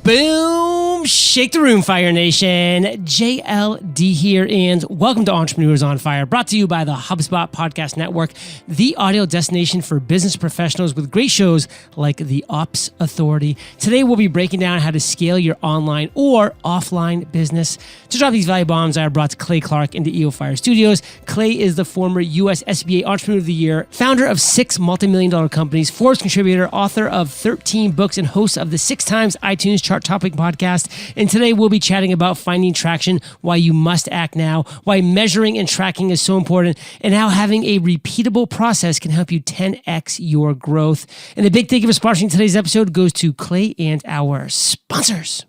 Boom! Shake the room, Fire Nation. JLD here, and welcome to Entrepreneurs on Fire, brought to you by the HubSpot Podcast Network, the audio destination for business professionals with great shows like The Ops Authority. Today, we'll be breaking down how to scale your online or offline business. To drop these value bombs, I brought Clay Clark into EO Fire Studios. Clay is the former U.S. SBA Entrepreneur of the Year, founder of 6 multi-million-dollar companies, Forbes contributor, author of 13 books, and host of the 6 times iTunes Chart Topic podcast. And today we'll be chatting about finding traction, why you must act now, why measuring and tracking is so important, and how having a repeatable process can help you 10x your growth. And a big thank you for sponsoring today's episode goes to Clay and our sponsors.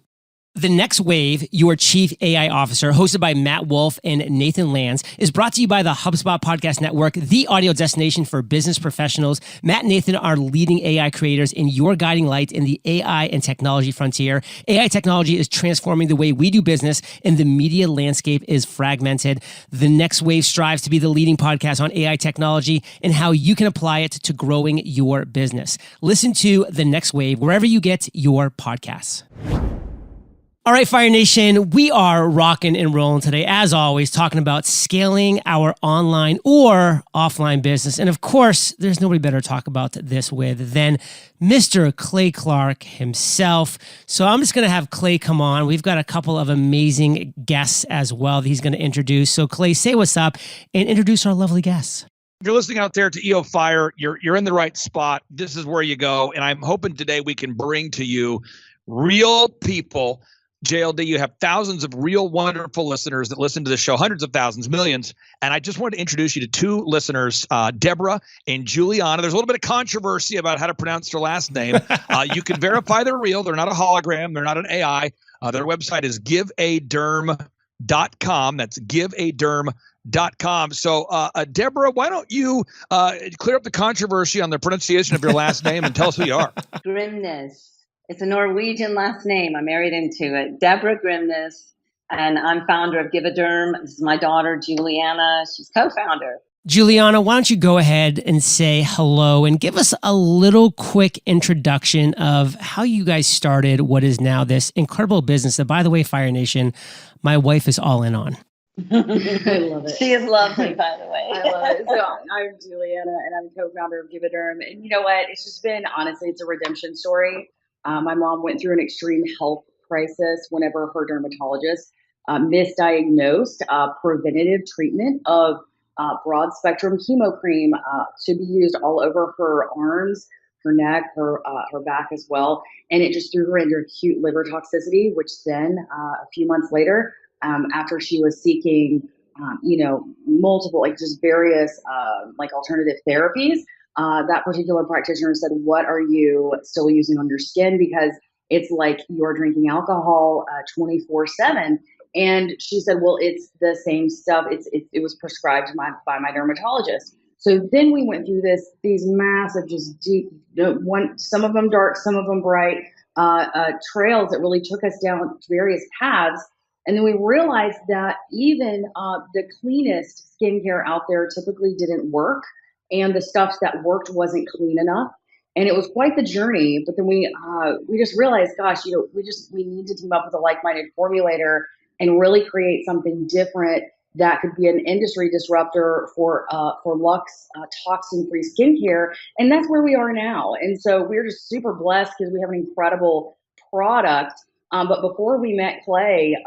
The Next Wave, your Chief AI Officer, hosted by Matt Wolf and Nathan Lands, is brought to you by the HubSpot Podcast Network, the audio destination for business professionals. Matt and Nathan are leading AI creators in your guiding light in the AI and technology frontier. AI technology is transforming the way we do business, and the media landscape is fragmented. The Next Wave strives to be the leading podcast on AI technology and how you can apply it to growing your business. Listen to The Next Wave wherever you get your podcasts. All right, Fire Nation, we are rocking and rolling today, as always, talking about scaling our online or offline business. And of course, there's nobody better to talk about this with than Mr. Clay Clark himself. So I'm just going to have Clay come on. We've got a couple of amazing guests as well that he's going to introduce. So Clay, say what's up and introduce our lovely guests. If you're listening out there to EO Fire, you're in the right spot. This is where you go. And I'm hoping today we can bring to you real people. JLD, you have thousands of real wonderful listeners that listen to the show, hundreds of thousands, millions. And I just wanted to introduce you to 2 listeners, Deborah and Juliana. There's a little bit of controversy about how to pronounce their last name. You can verify they're real. They're not a hologram. They're not an AI. Their website is giveaderm.com. That's giveaderm.com. So, Deborah, why don't you clear up the controversy on the pronunciation of your last name and tell us who you are? Grimnes. It's a Norwegian last name. I married into it. Deborah Grimnes, and I'm founder of Give a Derm. This is my daughter, Juliana. She's co-founder. Juliana, why don't you go ahead and say hello and give us a little quick introduction of how you guys started what is now this incredible business that, by the way, Fire Nation, my wife is all in on. I love it. She is lovely, by the way. I love it. So I'm Juliana, and I'm co-founder of Give a Derm. And you know what? It's just been, honestly, it's a redemption story. My mom went through an extreme health crisis whenever her dermatologist misdiagnosed preventative treatment of broad spectrum chemo cream to be used all over her arms, her neck, her back as well. And it just threw her into acute liver toxicity, which then a few months later, after she was seeking, multiple, just various alternative therapies, that particular practitioner said, what are you still using on your skin? Because it's like you're drinking alcohol 24/7. And she said, well, it's the same stuff. It was prescribed by my dermatologist. So then we went through these massive, just deep, some of them dark, some of them bright, trails that really took us down various paths. And then we realized that even the cleanest skincare out there typically didn't work. And the stuff that worked wasn't clean enough. And it was quite the journey. But then we just realized, gosh, we need to team up with a like-minded formulator and really create something different that could be an industry disruptor for luxe toxin-free skincare. And that's where we are now. And so we're just super blessed because we have an incredible product. But before we met Clay,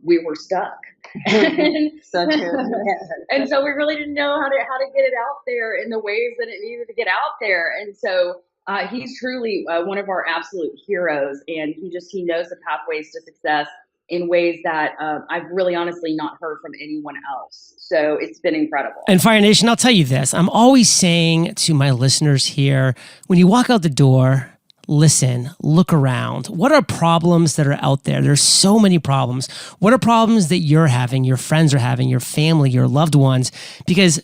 we were stuck. So true. And so we really didn't know how to get it out there in the ways that it needed to get out there. And so he's truly one of our absolute heroes, and he knows the pathways to success in ways that I've really honestly not heard from anyone else. So it's been incredible. And Fire Nation, I'll tell you this, I'm always saying to my listeners here, when you walk out the door, listen, look around. What are problems that are out there? There's so many problems. What are problems that you're having, your friends are having, your family, your loved ones? Because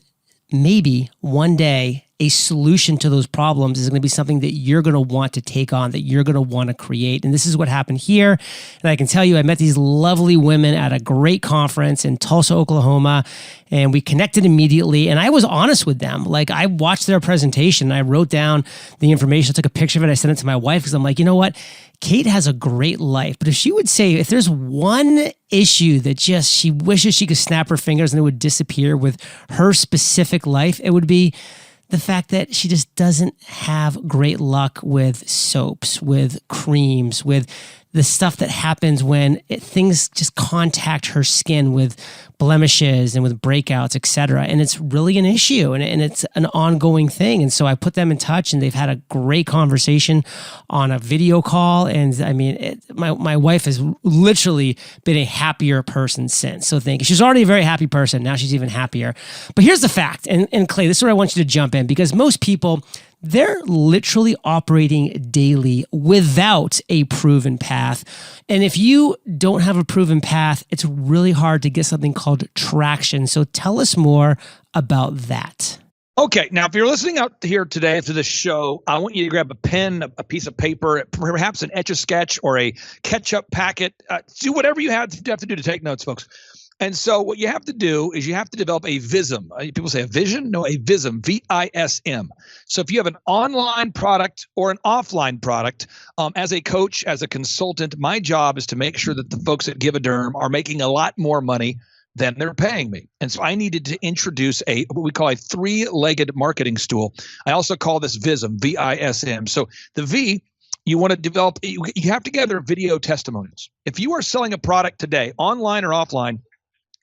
maybe one day a solution to those problems is going to be something that you're going to want to take on, that you're going to want to create. And this is what happened here. And I can tell you, I met these lovely women at a great conference in Tulsa, Oklahoma, and we connected immediately. And I was honest with them. Like, I watched their presentation. I wrote down the information. I took a picture of it. I sent it to my wife because I'm like, you know what? Kate has a great life. But if she would say, if there's one issue that just she wishes she could snap her fingers and it would disappear with her specific life, it would be the fact that she just doesn't have great luck with soaps, with creams, with the stuff that happens when things just contact her skin with blemishes and with breakouts, et cetera. And it's really an issue and it's an ongoing thing. And so I put them in touch and they've had a great conversation on a video call. And I mean, my wife has literally been a happier person since. So thank you. She's already a very happy person. Now she's even happier. But here's the fact. And Clay, this is where I want you to jump in, because most people, they're literally operating daily without a proven path. And if you don't have a proven path, it's really hard to get something called traction. So tell us more about that. Okay, now if you're listening out here today to this show, I want you to grab a pen, a piece of paper, perhaps an Etch-a-Sketch or a ketchup packet. Do whatever you have to do to take notes, folks. And so what you have to do is you have to develop a VISM. People say a vision? No, a VISM, V-I-S-M. So if you have an online product or an offline product, as a coach, as a consultant, my job is to make sure that the folks at Give a Derm are making a lot more money than they're paying me. And so I needed to introduce what we call a three-legged marketing stool. I also call this VISM, V-I-S-M. So the V, you want to develop, you have to gather video testimonials. If you are selling a product today, online or offline,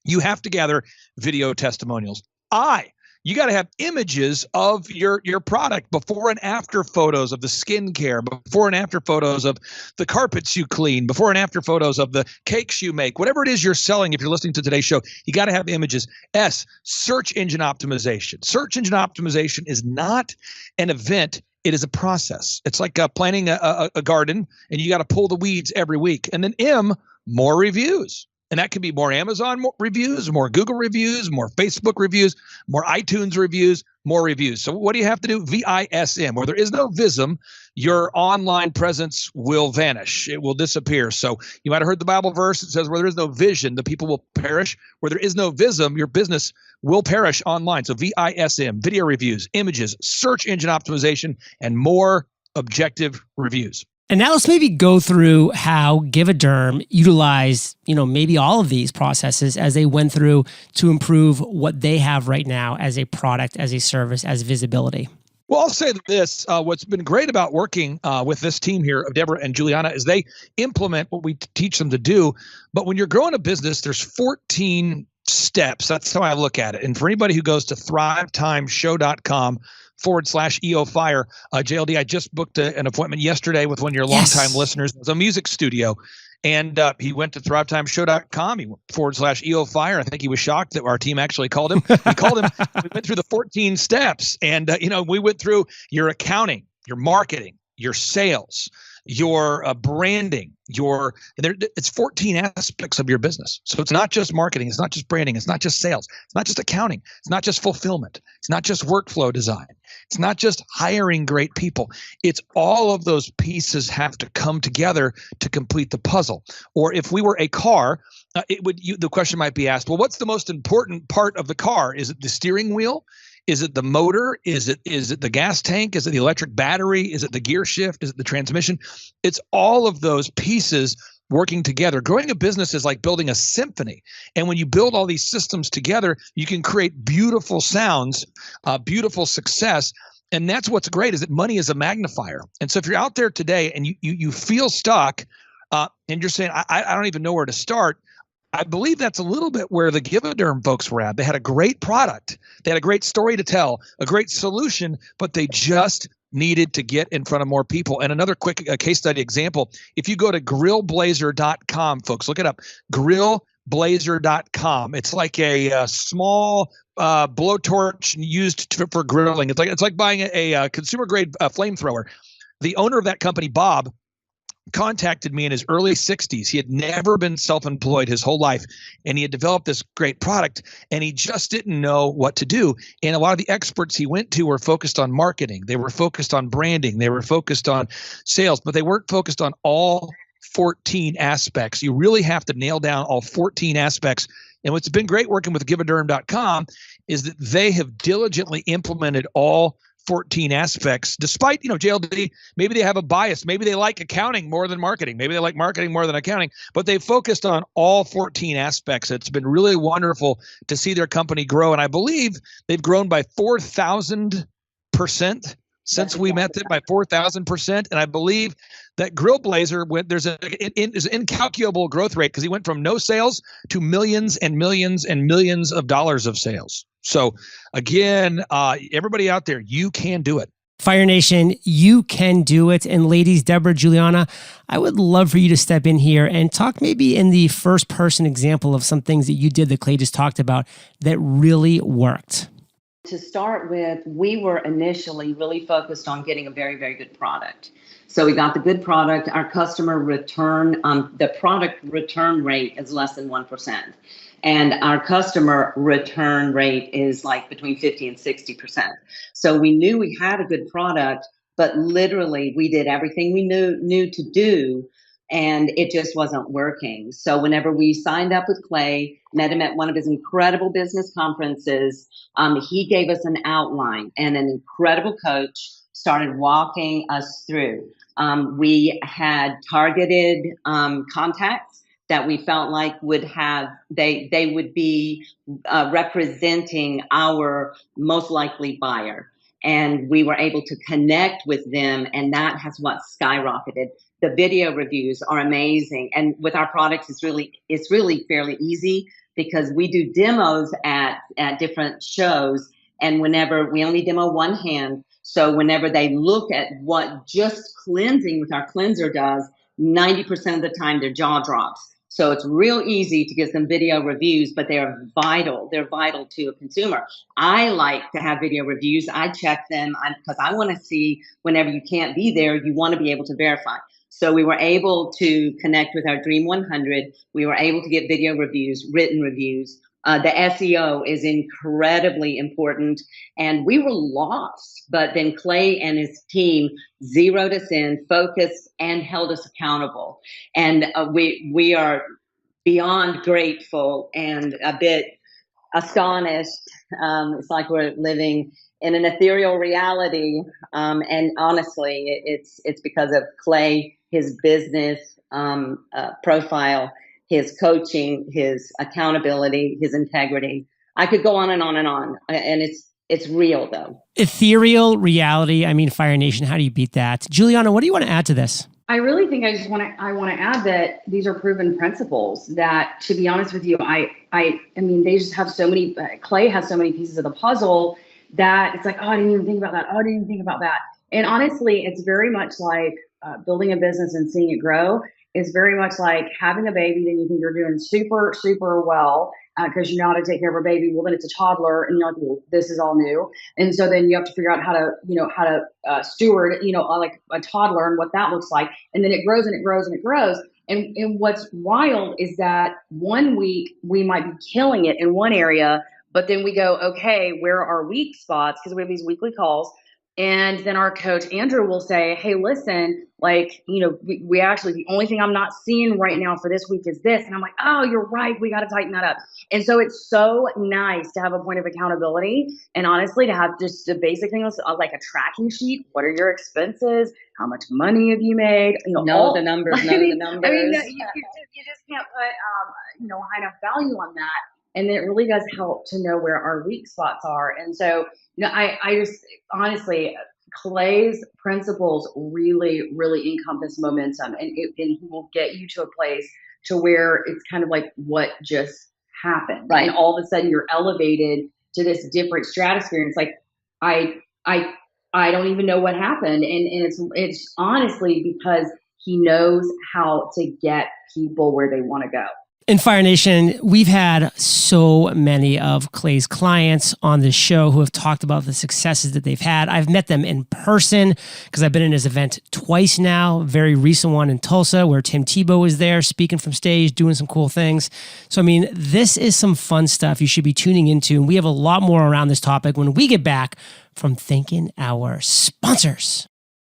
you have to gather video testimonials. You got to have images of your product, before and after photos of the skincare, before and after photos of the carpets you clean, before and after photos of the cakes you make, whatever it is you're selling. If you're listening to today's show, you got to have images. S, search engine optimization. Search engine optimization is not an event. It is a process. It's like planting a garden, and you got to pull the weeds every week. And then M, more reviews. And that could be more Amazon reviews, more Google reviews, more Facebook reviews, more iTunes reviews, more reviews. So what do you have to do? VISM. Where there is no VISM, your online presence will vanish. It will disappear. So you might have heard the Bible verse. It says, where there is no vision, the people will perish. Where there is no VISM, your business will perish online. So VISM, video reviews, images, search engine optimization, and more objective reviews. And now let's maybe go through how Give a Derm utilized, maybe all of these processes as they went through to improve what they have right now as a product, as a service, as visibility. Well, I'll say this. What's been great about working with this team here of Deborah and Juliana is they implement what we teach them to do. But when you're growing a business, there's 14 steps. That's how I look at it. And for anybody who goes to thrivetimeshow.com/EOFire, JLD, I just booked an appointment yesterday with one of your longtime listeners. It was a music studio. And he went to thrivetimeshow.com. He went /EOFire. I think he was shocked that our team actually called him. We called him. We went through the 14 steps. And, we went through your accounting, your marketing, your sales, your branding, it's 14 aspects of your business. So it's not just marketing. It's not just branding. It's not just sales. It's not just accounting. It's not just fulfillment. It's not just workflow design. It's not just hiring great people. It's all of those pieces have to come together to complete the puzzle. Or if we were a car, the question might be asked, well, what's the most important part of the car? Is it the steering wheel? Is it the motor? Is it the gas tank? Is it the electric battery? Is it the gear shift? Is it the transmission? It's all of those pieces working together. Growing a business is like building a symphony. And when you build all these systems together, you can create beautiful sounds, beautiful success. And that's what's great, is that money is a magnifier. And so if you're out there today and you feel stuck and you're saying, I don't even know where to start, I believe that's a little bit where the Give a Derm folks were at. They had a great product. They had a great story to tell, a great solution, but they just needed to get in front of more people. And another quick case study example, if you go to grillblazer.com, folks, look it up, grillblazer.com. It's like a small blowtorch used for grilling. It's like buying a consumer grade flamethrower. The owner of that company, Bob, contacted me in his early 60s. He had never been self-employed his whole life, and he had developed this great product, and he just didn't know what to do. And a lot of the experts he went to were focused on marketing. They were focused on branding. They were focused on sales, but they weren't focused on all 14 aspects. You really have to nail down all 14 aspects. And what's been great working with giveaderm.com is that they have diligently implemented all 14 aspects, despite, JLD, maybe they have a bias. Maybe they like accounting more than marketing. Maybe they like marketing more than accounting, but they focused on all 14 aspects. It's been really wonderful to see their company grow. And I believe they've grown by 4,000% since we met them, by 4,000%. And I believe that Grill Blazer there's an incalculable growth rate, because he went from no sales to millions and millions and millions of dollars of sales. So again, everybody out there, you can do it. Fire Nation, you can do it. And ladies, Deborah, Juliana, I would love for you to step in here and talk maybe in the first person example of some things that you did that Clay just talked about that really worked. To start with, we were initially really focused on getting a very, very good product. So we got the good product. Our customer return, the product return rate is less than 1%. And our customer return rate is like between 50 and 60%. So we knew we had a good product, but literally we did everything we knew to do, and it just wasn't working. So whenever we signed up with Clay, met him at one of his incredible business conferences, he gave us an outline, and an incredible coach started walking us through. We had targeted contacts that we felt like would have, they would be representing our most likely buyer. And we were able to connect with them, and that has what skyrocketed. The video reviews are amazing. And with our products, it's really fairly easy, because we do demos at different shows, and whenever we only demo one hand, so whenever they look at what just cleansing with our cleanser does, 90% of the time their jaw drops. So it's real easy to get some video reviews, but they are vital. They're vital to a consumer. I like to have video reviews. I check them because I want to see, whenever you can't be there, you want to be able to verify. So we were able to connect with our Dream 100. We were able to get video reviews, written reviews. The SEO is incredibly important, and we were lost. But then Clay and his team zeroed us in, focused, and held us accountable. And we are beyond grateful and a bit astonished. It's like we're living in an ethereal reality. And honestly, it's because of Clay, his business profile, his coaching, his accountability, his integrity. I could go on and on and on. And it's real, though. Ethereal reality. I mean, Fire Nation, how do you beat that? Juliana, what do you want to add to this? I really think I want to add that these are proven principles that, to be honest with you, I mean, they just have so many, Clay has so many pieces of the puzzle that it's like, oh, I didn't even think about that. Oh, I didn't even think about that. And honestly, it's very much like building a business and seeing it grow. Is very much like having a baby that you think you're doing super, super well because you know how to take care of a baby. Well, then it's a toddler, and you're like, well, this is all new. And so then you have to figure out how to steward, like a toddler and what that looks like. And then it grows and it grows and it grows. And what's wild is that 1 week we might be killing it in one area, but then we go, okay, where are weak spots? Because we have these weekly calls. And then our coach, Andrew, will say, hey, listen, we actually, the only thing I'm not seeing right now for this week is this. And I'm like, oh, you're right. We got to tighten that up. And so it's so nice to have a point of accountability, and honestly, to have just the basic things like a tracking sheet. What are your expenses? How much money have you made? Know the numbers. I mean, you just can't put, high enough value on that. And it really does help to know where our weak spots are. And so, I just honestly, Clay's principles really, really encompass momentum, and he will get you to a place to where it's kind of like what just happened. Right. And all of a sudden you're elevated to this different stratosphere. And it's like, I don't even know what happened. And it's honestly because he knows how to get people where they want to go. In Fire Nation, we've had so many of Clay's clients on this show who have talked about the successes that they've had. I've met them in person because I've been in his event twice now. Very recent one in Tulsa where Tim Tebow was there speaking from stage, doing some cool things. So, I mean, this is some fun stuff you should be tuning into. And we have a lot more around this topic when we get back from thanking our sponsors.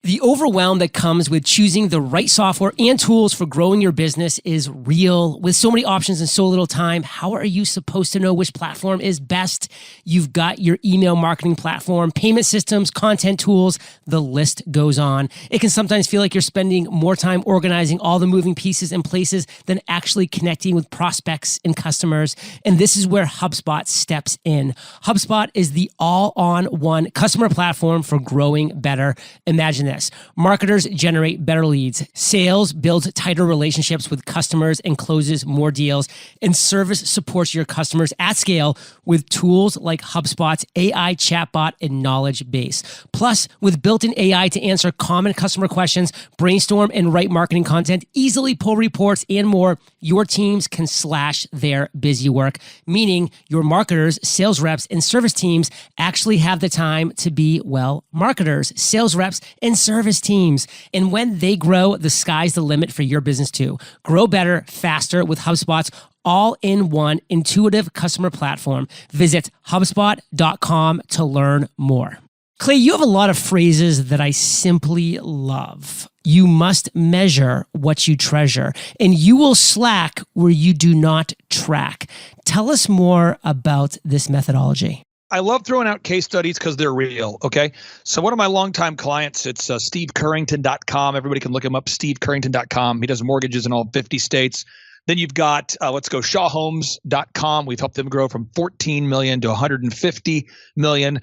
The overwhelm that comes with choosing the right software and tools for growing your business is real. With so many options and so little time, how are you supposed to know which platform is best? You've got your email marketing platform, payment systems, content tools, the list goes on. It can sometimes feel like you're spending more time organizing all the moving pieces and places than actually connecting with prospects and customers. And this is where HubSpot steps in. HubSpot is the all-on-one customer platform for growing better. Imagine this. Marketers generate better leads. Sales builds tighter relationships with customers and closes more deals. And service supports your customers at scale with tools like HubSpot's AI chatbot and knowledge base. Plus, with built-in AI to answer common customer questions, brainstorm and write marketing content, easily pull reports, and more, your teams can slash their busy work, meaning your marketers, sales reps, and service teams actually have the time to be, well, marketers, sales reps, and service teams. And when they grow, the sky's the limit for your business too. Grow better, faster with HubSpot's all-in-one intuitive customer platform. Visit HubSpot.com to learn more. Clay, you have a lot of phrases that I simply love. You must measure what you treasure, and you will slack where you do not track. Tell us more about this methodology. I love throwing out case studies because they're real, okay? So one of my longtime clients, it's stevecurrington.com. Everybody can look him up, stevecurrington.com. He does mortgages in all 50 states. Then you've got, let's go, shawhomes.com. We've helped them grow from 14 million to 150 million,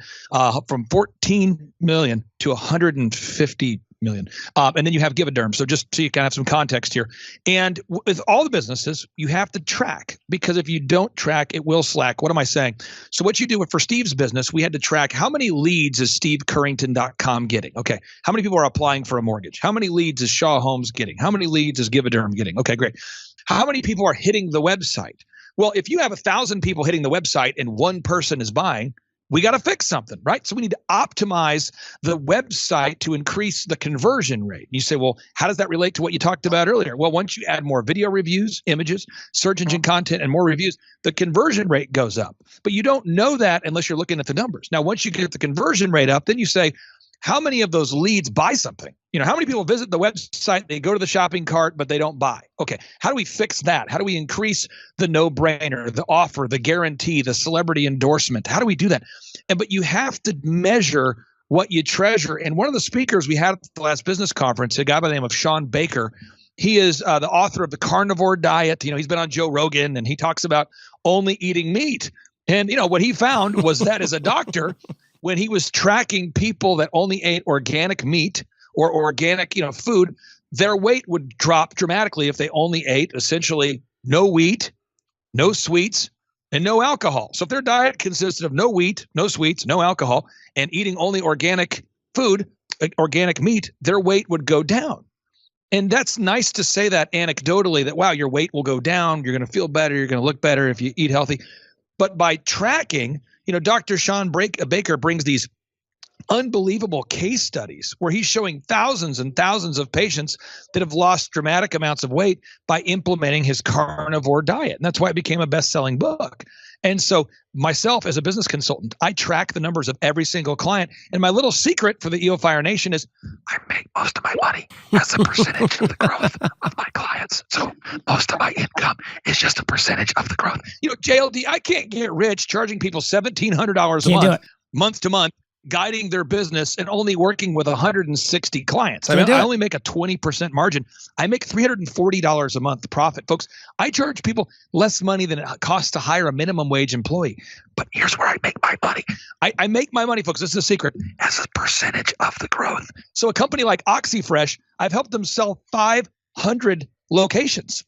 from 14 million to 150 million. And then you have Gividerm. So just so you can have some context here. And with all the businesses, you have to track, because if you don't track, it will slack. What am I saying? So what you do for Steve's business, we had to track how many leads is stevecurrington.com getting? Okay. How many people are applying for a mortgage? How many leads is Shaw Homes getting? How many leads is Gividerm getting? Okay, great. How many people are hitting the website? Well, if you have 1,000 people hitting the website and one person is buying, we got to fix something, right? So we need to optimize the website to increase the conversion rate. You say, well, how does that relate to what you talked about earlier? Well, once you add more video reviews, images, search engine content, and more reviews, the conversion rate goes up. But you don't know that unless you're looking at the numbers. Now, once you get the conversion rate up, then you say, how many of those leads buy something? You know, how many people visit the website, they go to the shopping cart, but they don't buy? Okay, how do we fix that? How do we increase the no-brainer, the offer, the guarantee, the celebrity endorsement? How do we do that? But you have to measure what you treasure. And one of the speakers we had at the last business conference, a guy by the name of Sean Baker, he is the author of The Carnivore Diet. You know, he's been on Joe Rogan, and he talks about only eating meat. And, you know, what he found was that as a doctor, when he was tracking people that only ate organic meat or organic, you know, food, their weight would drop dramatically if they only ate essentially no wheat, no sweets, and no alcohol. So if their diet consisted of no wheat, no sweets, no alcohol, and eating only organic food, organic meat, their weight would go down. And that's nice to say that anecdotally, that, wow, your weight will go down, you're going to feel better, you're going to look better if you eat healthy. But by tracking, you know, Dr. Sean Baker brings these unbelievable case studies where he's showing thousands and thousands of patients that have lost dramatic amounts of weight by implementing his carnivore diet. And that's why it became a best-selling book. And so myself as a business consultant, I track the numbers of every single client. And my little secret for the EO Fire Nation is I make most of my money as a percentage of the growth of my clients. So most of my income is just a percentage of the growth. You know, JLD, I can't get rich charging people $1,700 a month, month to month, guiding their business and only working with 160 clients. I only make a 20% margin. I make $340 a month profit. Folks, I charge people less money than it costs to hire a minimum wage employee. But here's where I make my money. I make my money, folks, this is a secret, as a percentage of the growth. So a company like OxyFresh, I've helped them sell 500 locations.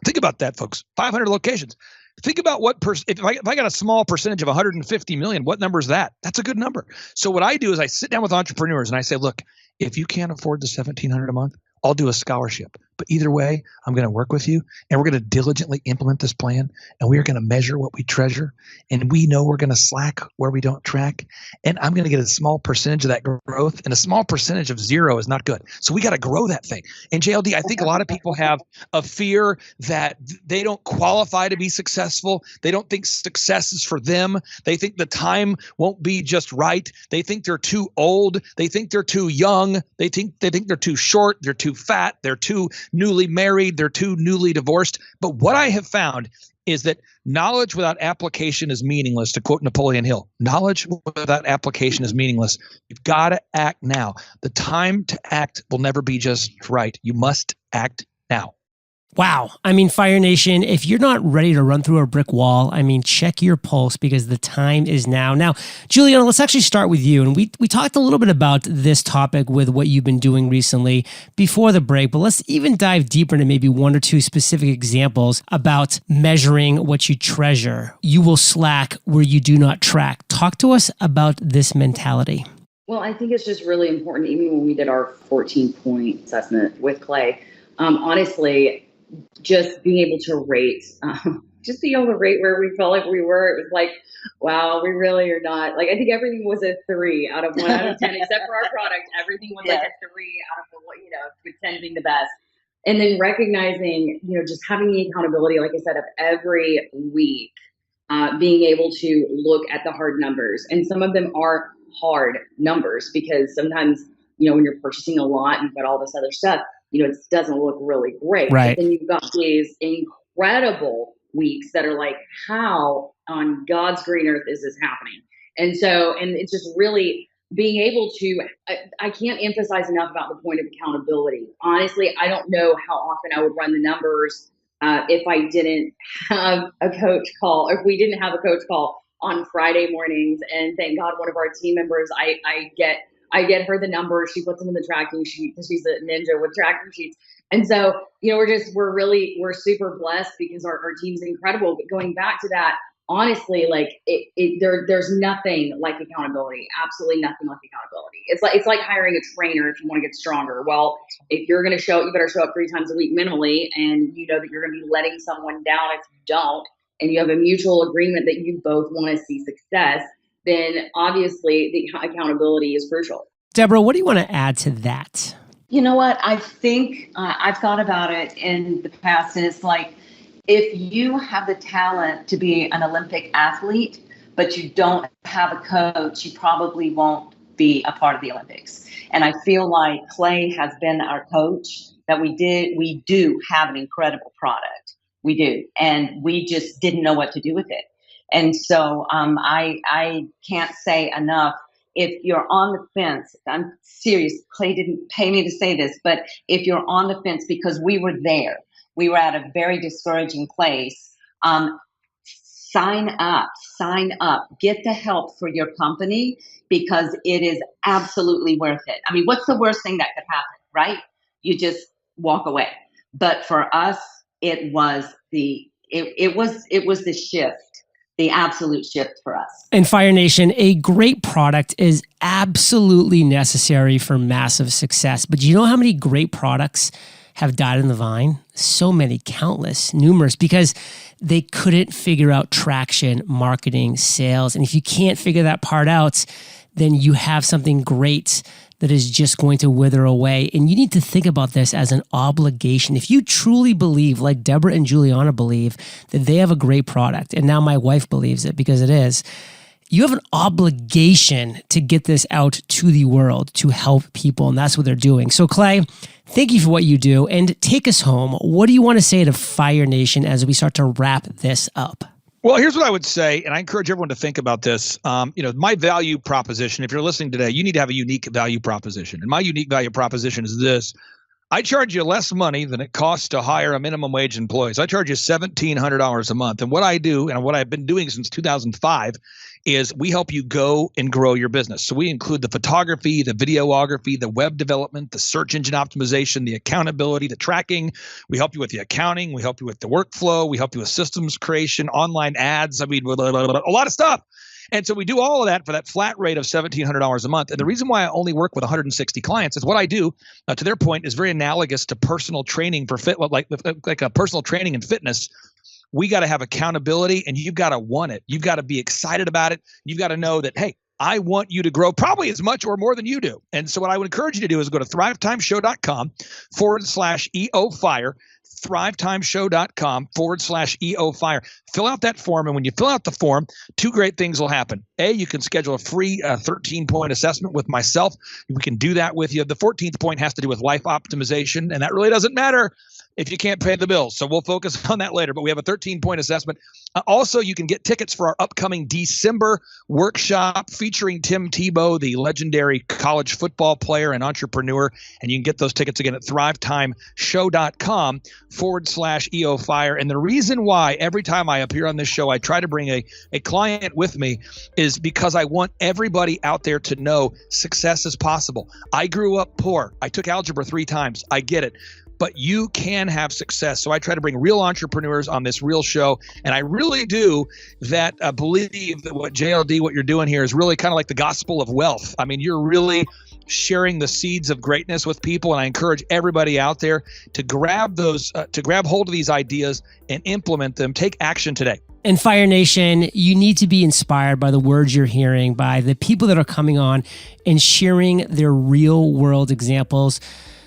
Think about that, folks, 500 locations. Think about what if I got a small percentage of 150 million, what number is that? That's a good number. So what I do is I sit down with entrepreneurs and I say, look, if you can't afford the $1,700 a month, I'll do a scholarship. But either way, I'm going to work with you, and we're going to diligently implement this plan, and we are going to measure what we treasure, and we know we're going to slack where we don't track, and I'm going to get a small percentage of that growth, and a small percentage of zero is not good. So we got to grow that thing. And JLD, I think a lot of people have a fear that they don't qualify to be successful. They don't think success is for them. They think the time won't be just right. They think they're too old. They think they're too young. They think they're too short. They're too fat. They're too newly married. They're too newly divorced. But what I have found is that knowledge without application is meaningless, to quote Napoleon Hill. Knowledge without application is meaningless. You've got to act now. The time to act will never be just right. You must act now. Wow. I mean, Fire Nation, if you're not ready to run through a brick wall, I mean, check your pulse because the time is now. Now, Juliana, let's actually start with you. And we talked a little bit about this topic with what you've been doing recently before the break, but let's even dive deeper into maybe one or two specific examples about measuring what you treasure. You will slack where you do not track. Talk to us about this mentality. Well, I think it's just really important, even when we did our 14-point assessment with Clay, honestly, just being able to rate, where we felt like we were. It was like, wow, we really are not. Like, I think everything was a 3 out of 1 out of 10, except for our product. Everything was like a 3 out of with 10 being the best. And then recognizing, just having the accountability, like I said, of every week, being able to look at the hard numbers. And some of them are hard numbers because sometimes, when you're purchasing a lot, you've got all this other stuff, it doesn't look really great. Right. But then you've got these incredible weeks that are like, how on God's green earth is this happening? And it's just really being able to, I can't emphasize enough about the point of accountability. Honestly, I don't know how often I would run the numbers if I didn't have a coach call, or if we didn't have a coach call on Friday mornings. And thank God, one of our team members, I get her the numbers. She puts them in the tracking sheet because she's a ninja with tracking sheets. And so, we're super blessed because our team's incredible. But going back to that, honestly, like there's nothing like accountability. Absolutely nothing like accountability. It's like hiring a trainer if you want to get stronger. Well, if you're going to show, you better show up 3 times a week minimally, and you know that you're going to be letting someone down if you don't, and you have a mutual agreement that you both want to see success, then obviously the accountability is crucial. Deborah, what do you want to add to that? You know what? I think I've thought about it in the past, and it's like, if you have the talent to be an Olympic athlete, but you don't have a coach, you probably won't be a part of the Olympics. And I feel like Clay has been our coach, that we do have an incredible product. We do. And we just didn't know what to do with it. And so I can't say enough. If you're on the fence, I'm serious, Clay didn't pay me to say this, but if you're on the fence, because we were there, we were at a very discouraging place, sign up, get the help for your company, because it is absolutely worth it. I mean, what's the worst thing that could happen, right? You just walk away. But for us, it was the shift. The absolute shift for us. And Fire Nation, a great product is absolutely necessary for massive success. But do you know how many great products have died in the vine? So many, countless, numerous, because they couldn't figure out traction, marketing, sales. And if you can't figure that part out, then you have something great that is just going to wither away. And you need to think about this as an obligation. If you truly believe, like Deborah and Juliana believe, that they have a great product, and now my wife believes it because it is, you have an obligation to get this out to the world to help people. And that's what they're doing. So Clay, thank you for what you do. And take us home. What do you want to say to Fire Nation as we start to wrap this up? Well, here's what I would say, and I encourage everyone to think about this. My value proposition, if you're listening today, you need to have a unique value proposition. And my unique value proposition is this. I charge you less money than it costs to hire a minimum wage employee. So I charge you $1,700 a month. And what I do, and what I've been doing since 2005, is we help you go and grow your business. So we include the photography, the videography, the web development, the search engine optimization, the accountability, the tracking. We help you with the accounting. We help you with the workflow. We help you with systems creation, online ads. I mean, a lot of stuff. And so we do all of that for that flat rate of $1,700 a month. And the reason why I only work with 160 clients is what I do, to their point, is very analogous to personal training for like a personal training and fitness. We got to have accountability, and you've got to want it. You've got to be excited about it. You've got to know that, hey, I want you to grow probably as much or more than you do. And so what I would encourage you to do is go to thrivetimeshow.com/EOFire, thrivetimeshow.com/EOFire. Fill out that form. And when you fill out the form, two great things will happen. A, you can schedule a free 13-point assessment with myself. We can do that with you. The 14th point has to do with life optimization, and that really doesn't matter if you can't pay the bills. So we'll focus on that later, but we have a 13-point assessment. Also, you can get tickets for our upcoming December workshop featuring Tim Tebow, the legendary college football player and entrepreneur. And you can get those tickets again at thrivetimeshow.com/EOFire. And the reason why every time I appear on this show, I try to bring a client with me is because I want everybody out there to know success is possible. I grew up poor. I took algebra 3 times. I get it. But you can have success. So I try to bring real entrepreneurs on this real show. And I really do believe that what JLD, what you're doing here is really kind of like the gospel of wealth. I mean, you're really sharing the seeds of greatness with people. And I encourage everybody out there to grab hold of these ideas and implement them. Take action today. And Fire Nation, you need to be inspired by the words you're hearing, by the people that are coming on and sharing their real world examples.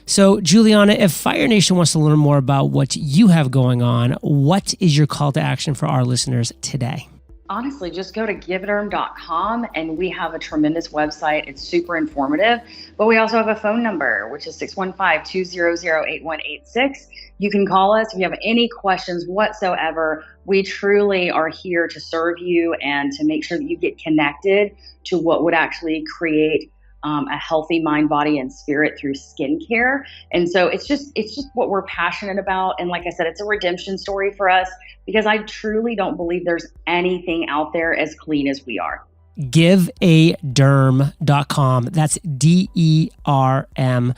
So, Juliana, if Fire Nation wants to learn more about what you have going on, what is your call to action for our listeners today? Honestly, just go to giveaderm.com, and we have a tremendous website. It's super informative, but we also have a phone number, which is 615-200-8186. You can call us if you have any questions whatsoever. We truly are here to serve you and to make sure that you get connected to what would actually create a healthy mind, body, and spirit through skincare. And so it's just what we're passionate about. And like I said, it's a redemption story for us because I truly don't believe there's anything out there as clean as we are. Giveaderm.com. That's DERM.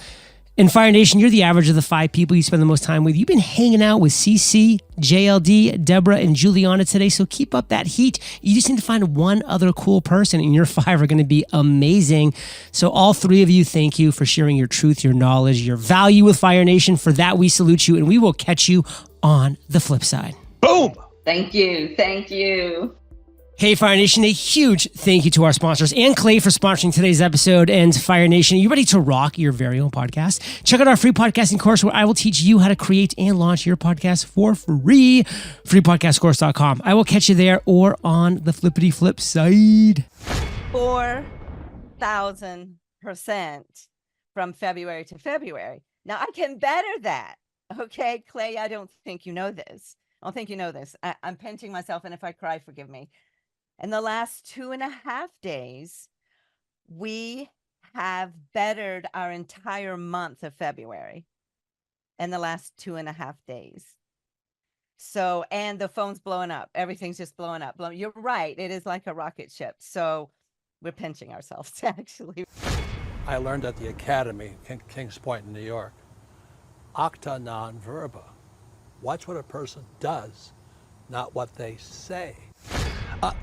In Fire Nation, you're the average of the 5 people you spend the most time with. You've been hanging out with CC, JLD, Deborah, and Juliana today, so keep up that heat. You just need to find one other cool person, and your 5 are going to be amazing. So all 3 of you, thank you for sharing your truth, your knowledge, your value with Fire Nation. For that, we salute you, and we will catch you on the flip side. Boom! Thank you. Thank you. Hey, Fire Nation, a huge thank you to our sponsors and Clay for sponsoring today's episode. And Fire Nation, are you ready to rock your very own podcast? Check out our free podcasting course where I will teach you how to create and launch your podcast for free. freepodcastcourse.com. I will catch you there or on the flippity flip side. 4,000% from February to February. Now, I can better that. Okay, Clay, I don't think you know this. I'm pinching myself, and if I cry, forgive me. In the last 2.5 days, we have bettered our entire month of February in the last 2.5 days. So, and the phone's blowing up. Everything's just blowing up. You're right. It is like a rocket ship. So we're pinching ourselves, actually. I learned at the Academy, Kings Point in New York, acta non verba. Watch what a person does, not what they say.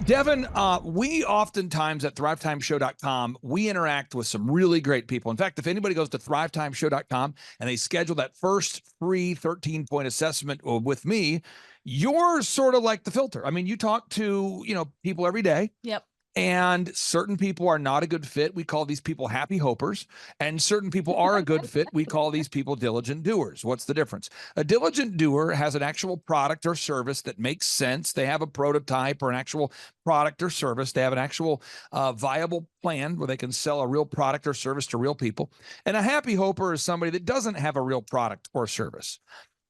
Devin, we oftentimes at thrivetimeshow.com, we interact with some really great people. In fact, if anybody goes to thrivetimeshow.com and they schedule that first free 13-point assessment with me, you're sort of like the filter. I mean, you talk to, people every day. Yep. And certain people are not a good fit. We call these people happy hopers. And certain people are a good fit. We call these people diligent doers. What's the difference? A diligent doer has an actual product or service that makes sense. They have a prototype or an actual product or service. They have an actual viable plan where they can sell a real product or service to real people. And a happy hoper is somebody that doesn't have a real product or service.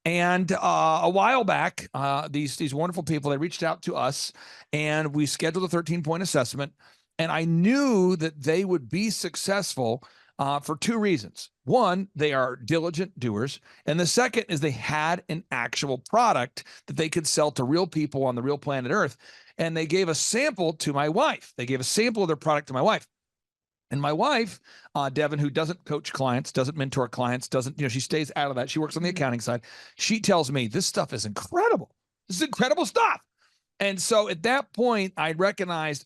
And a while back, these wonderful people, they reached out to us and we scheduled a 13-point assessment. And I knew that they would be successful for 2 reasons. One, they are diligent doers. And the second is they had an actual product that they could sell to real people on the real planet Earth. And they gave a sample to my wife. They gave a sample of their product to my wife. And my wife, Devin, who doesn't coach clients, doesn't mentor clients, she stays out of that. She works on the accounting side. She tells me this stuff is incredible. This is incredible stuff. And so at that point, I recognized,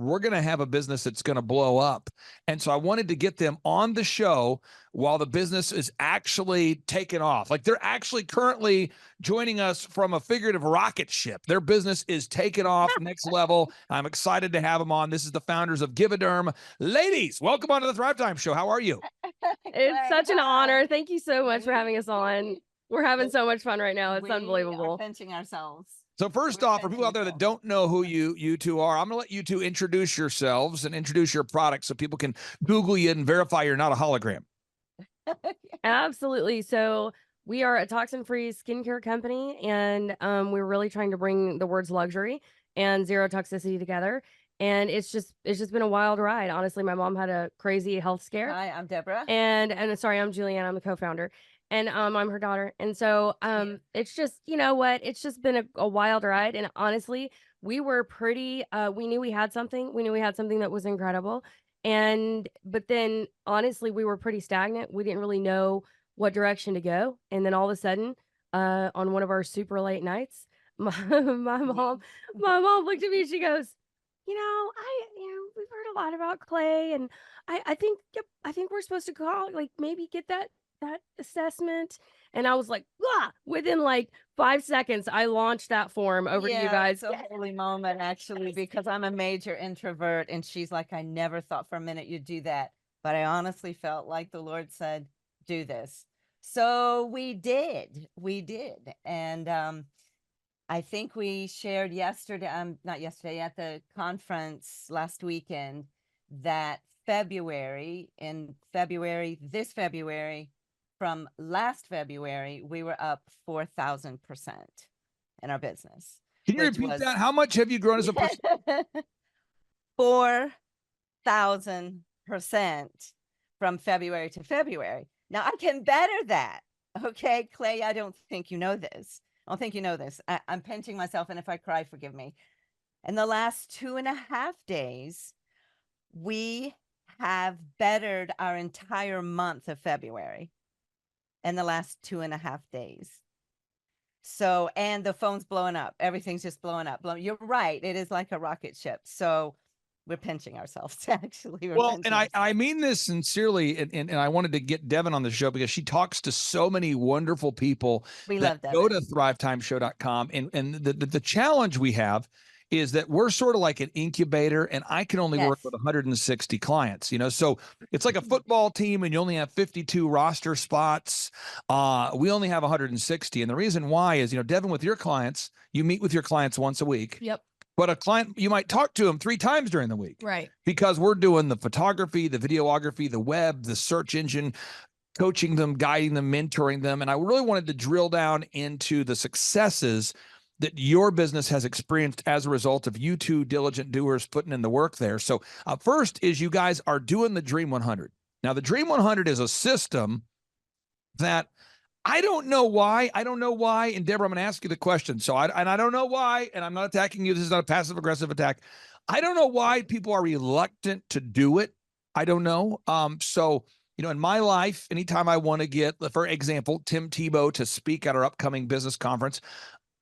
we're going to have a business that's going to blow up. And so I wanted to get them on the show while the business is actually taking off. Like, they're actually currently joining us from a figurative rocket ship. Their business is taking off next level. I'm excited to have them on. This is the founders of Givaderm. Ladies, welcome on to the Thrivetime Show. How are you? It's such an honor. Thank you so much for having us on. We're having so much fun right now. It's We are unbelievable. pinching ourselves. So first off, for people out there that don't know who you two are, I'm going to let you two introduce yourselves and introduce your product so people can Google you and verify you're not a hologram. Absolutely. So we are a toxin-free skincare company, and we're really trying to bring the words luxury and zero toxicity together. And it's just been a wild ride. Honestly, my mom had a crazy health scare. Hi, I'm Deborah. And sorry, I'm Julianne. I'm the co-founder. And I'm her daughter. And so it's just, you know what? It's just been a wild ride. And honestly, we were pretty we knew we had something. We knew we had something that was incredible. But then honestly, we were pretty stagnant. We didn't really know what direction to go. And then all of a sudden, on one of our super late nights, my mom looked at me and she goes, we've heard a lot about clay, and I think we're supposed to call, like, maybe get that assessment. And I was like, within like 5 seconds, I launched that form over to you guys. It's a holy moment, actually, because I'm a major introvert. And she's like, I never thought for a minute you'd do that. But I honestly felt like the Lord said, do this. So we did. And I think we shared yesterday, not yesterday, at the conference last weekend, that this February, from last February, we were up 4,000% in our business. Can you repeat that? How much have you grown as a person? 4,000% from February to February. Now I can better that. Okay, Clay, I don't think you know this. I'm pinching myself, and if I cry, forgive me. In the last 2.5 days, we have bettered our entire month of February in the last 2.5 days. So, and the phone's blowing up. Everything's just blowing up. You're right. It is like a rocket ship. So we're pinching ourselves, actually. I mean this sincerely, and I wanted to get Devin on the show because she talks to so many wonderful people. We love Devin. Go to thrivetimeshow.com. And the challenge we have is that we're sort of like an incubator, and I can only work with 160 clients, so it's like a football team and you only have 52 roster spots. We only have 160. And the reason why is, Devin, with your clients, you meet with your clients once a week. Yep. But a client, you might talk to them 3 times during the week. Right. Because we're doing the photography, the videography, the web, the search engine, coaching them, guiding them, mentoring them. And I really wanted to drill down into the successes that your business has experienced as a result of you two diligent doers putting in the work there. So first is you guys are doing the Dream 100. Now, the Dream 100 is a system that I don't know why. And Deborah, I'm going to ask you the question. So I don't know why, and I'm not attacking you. This is not a passive aggressive attack. I don't know why people are reluctant to do it. I don't know. So, in my life, anytime I want to get, for example, Tim Tebow to speak at our upcoming business conference,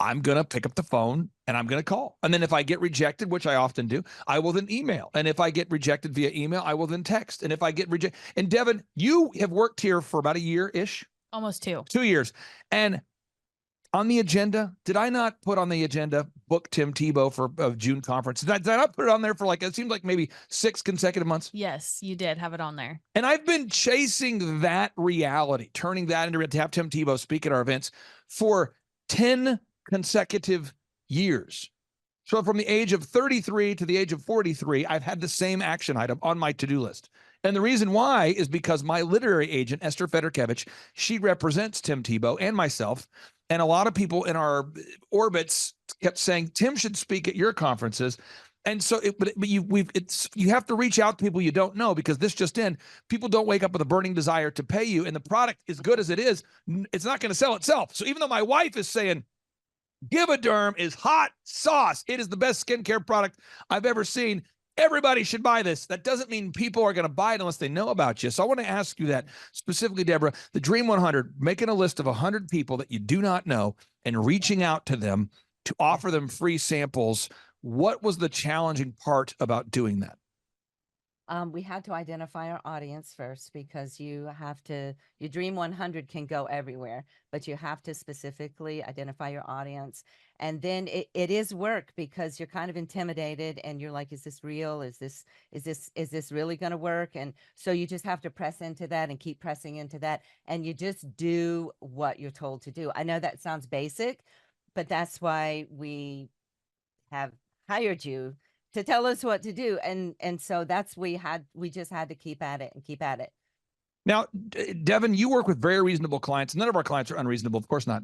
I'm going to pick up the phone and I'm going to call. And then if I get rejected, which I often do, I will then email. And if I get rejected via email, I will then text. And if I get rejected, and Devin, you have worked here for about a year-ish. Almost 2 years. And on the agenda, did I not put on the agenda, book Tim Tebow for June conference? Did I not put it on there for it seemed like maybe 6 consecutive months? Yes, you did have it on there. And I've been chasing that reality, turning that into to have Tim Tebow speak at our events for 10 consecutive years. So from the age of 33 to the age of 43, I've had the same action item on my to-do list. And the reason why is because my literary agent, Esther Federkevich, she represents Tim Tebow and myself. And a lot of people in our orbits kept saying, Tim should speak at your conferences. And so, you have to reach out to people you don't know, because this just in, people don't wake up with a burning desire to pay you. And the product, as good as it is, it's not going to sell itself. So even though my wife is saying, Givaderm is hot sauce, it is the best skincare product I've ever seen, everybody should buy this, that doesn't mean people are going to buy it unless they know about you. So I want to ask you that specifically, Deborah, the Dream 100, making a list of 100 people that you do not know and reaching out to them to offer them free samples. What was the challenging part about doing that? We had to identify our audience first, because your Dream 100 can go everywhere, but you have to specifically identify your audience. And then it is work, because you're kind of intimidated and you're like, is this real? Is this really going to work? And so you just have to press into that and keep pressing into that. And you just do what you're told to do. I know that sounds basic, but that's why we have hired you to tell us what to do. And so we just had to keep at it and keep at it. Now, Devin, you work with very reasonable clients. None of our clients are unreasonable. Of course not.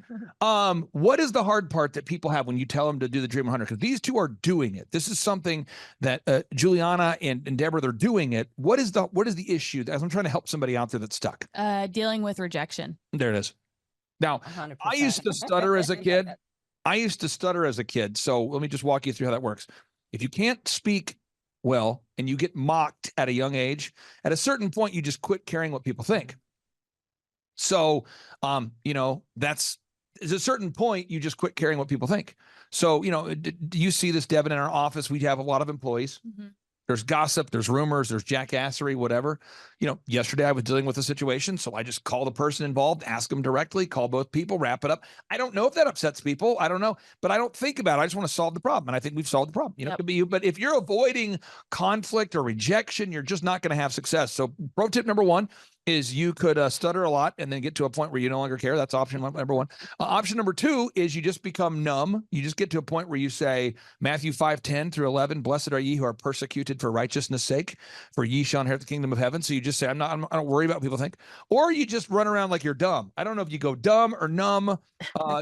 What is the hard part that people have when you tell them to do the Dream 100? Because these two are doing it. This is something that Juliana and Deborah, they're doing it. What is the issue? As I'm trying to help somebody out there that's stuck. Dealing with rejection. There it is. Now, 100%. I used to stutter as a kid. So let me just walk you through how that works. If you can't speak well and you get mocked at a young age, at a certain point, you just quit caring what people think. So, there's a certain point you just quit caring what people think. So, do you see this, Devin, in our office? We have a lot of employees. Mm-hmm. There's gossip, there's rumors, there's jackassery, whatever. Yesterday I was dealing with a situation, so I just call the person involved, ask them directly, call both people, wrap it up. I don't know if that upsets people. I don't know, but I don't think about it. I just want to solve the problem, and I think we've solved the problem. It could be you, but if you're avoiding conflict or rejection, you're just not going to have success. So pro tip number one is you could stutter a lot and then get to a point where you no longer care. That's option number one. Option number two is you just become numb. You just get to a point where you say Matthew 5:10-11, blessed are ye who are persecuted for righteousness' sake, for ye shall inherit the kingdom of heaven. So you just say, I don't worry about what people think. Or you just run around like you're dumb. I don't know if you go dumb or numb.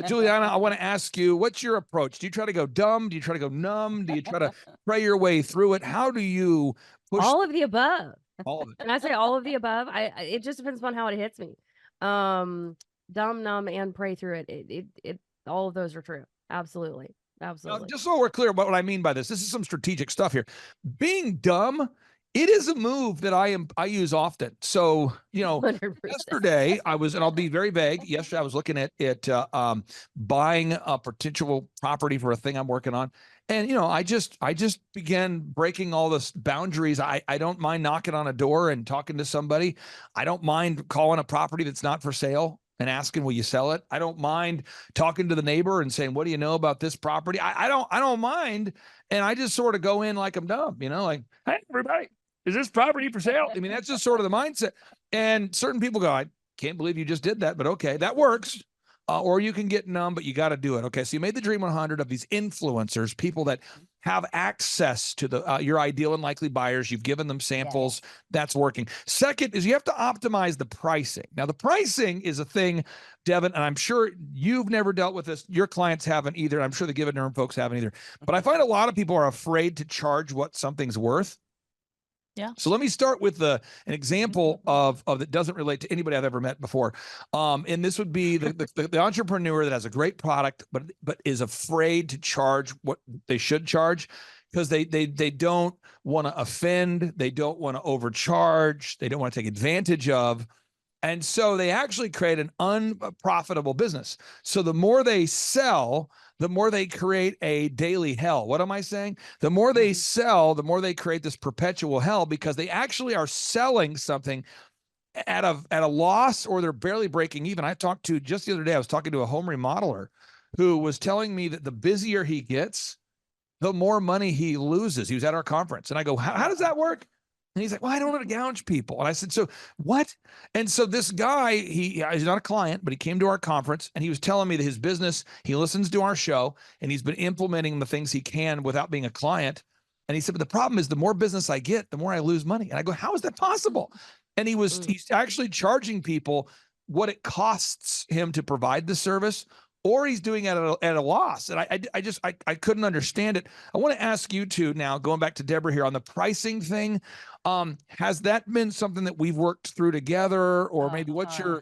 Juliana, I want to ask you, what's your approach? Do you try to go dumb? Do you try to go numb? Do you try to pray your way through it? How do you push? All of the above. All of it. And I say all of the above. It just depends upon how it hits me. Dumb, numb, and pray through it. It all of those are true. Absolutely. Now, Absolutely. just so we're clear about what I mean by this is some strategic stuff here. Being dumb, it is a move that I use often. So, 100%. yesterday I was, and I'll be very vague. Yesterday I was looking at buying a potential property for a thing I'm working on. And, I just began breaking all the boundaries. I don't mind knocking on a door and talking to somebody. I don't mind calling a property that's not for sale and asking, will you sell it? I don't mind talking to the neighbor and saying, what do you know about this property? I don't mind. And I just sort of go in like I'm dumb, like, hey, everybody, is this property for sale? I mean, that's just sort of the mindset. And certain people go, I can't believe you just did that, but okay, that works. Or you can get numb, but you got to do it. Okay, so you made the Dream 100 of these influencers, people that have access to your ideal and likely buyers. You've given them samples. Yeah. That's working. Second is you have to optimize the pricing. Now, the pricing is a thing, Devin, and I'm sure you've never dealt with this. Your clients haven't either. I'm sure the Give It Nerve folks haven't either. But I find a lot of people are afraid to charge what something's worth. Yeah. So let me start with an example of that doesn't relate to anybody I've ever met before. And this would be the entrepreneur that has a great product, but is afraid to charge what they should charge because they don't want to offend. They don't want to overcharge. They don't want to take advantage of. And so they actually create an unprofitable business. So the more they sell, the more they create a daily hell. What am I saying? The more they sell, the more they create this perpetual hell because they actually are selling something at a loss or they're barely breaking even. Just the other day, I was talking to a home remodeler who was telling me that the busier he gets, the more money he loses. He was at our conference. And I go, how does that work? And he's like, well, I don't want to gouge people. And I said, so what? And so this guy, he's not a client, but he came to our conference and he was telling me that his business, he listens to our show and he's been implementing the things he can without being a client. And he said, but the problem is the more business I get, the more I lose money. And I go, how is that possible? And he's actually charging people what it costs him to provide the service, or he's doing it at a loss. And I couldn't understand it. I want to ask you two now, going back to Deborah here on the pricing thing. Has that been something that we've worked through together, or maybe what's your,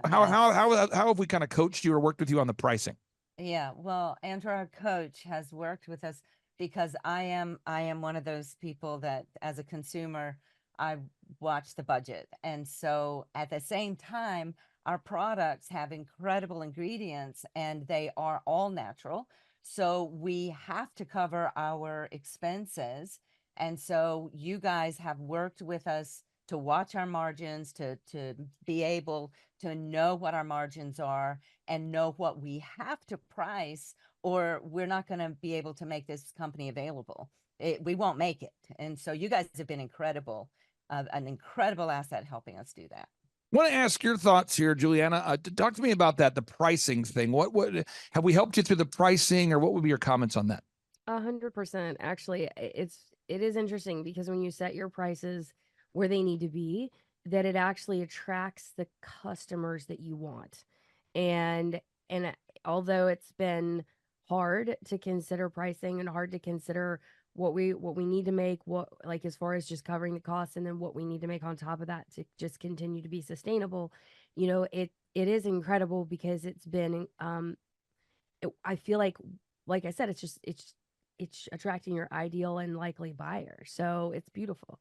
how have we kind of coached you or worked with you on the pricing? Yeah, well, Andrew, our coach, has worked with us because I am one of those people that as a consumer, I watch the budget. And so at the same time, our products have incredible ingredients and they are all natural. So we have to cover our expenses. And so you guys have worked with us to watch our margins, to be able to know what our margins are and know what we have to price, or we're not going to be able to make this company available. We won't make it. And so you guys have been incredible, an incredible asset helping us do that. I want to ask your thoughts here, Juliana. Talk to me about that, the pricing thing. What have we helped you through the pricing, or what would be your comments on that? 100%. Actually, it is interesting because when you set your prices where they need to be, that it actually attracts the customers that you want. And although it's been hard to consider pricing and hard to consider what we need to make, what, like, as far as just covering the costs, and then what we need to make on top of that to just continue to be sustainable, it is incredible because it's been I feel like I said, it's attracting your ideal and likely buyer. So it's beautiful.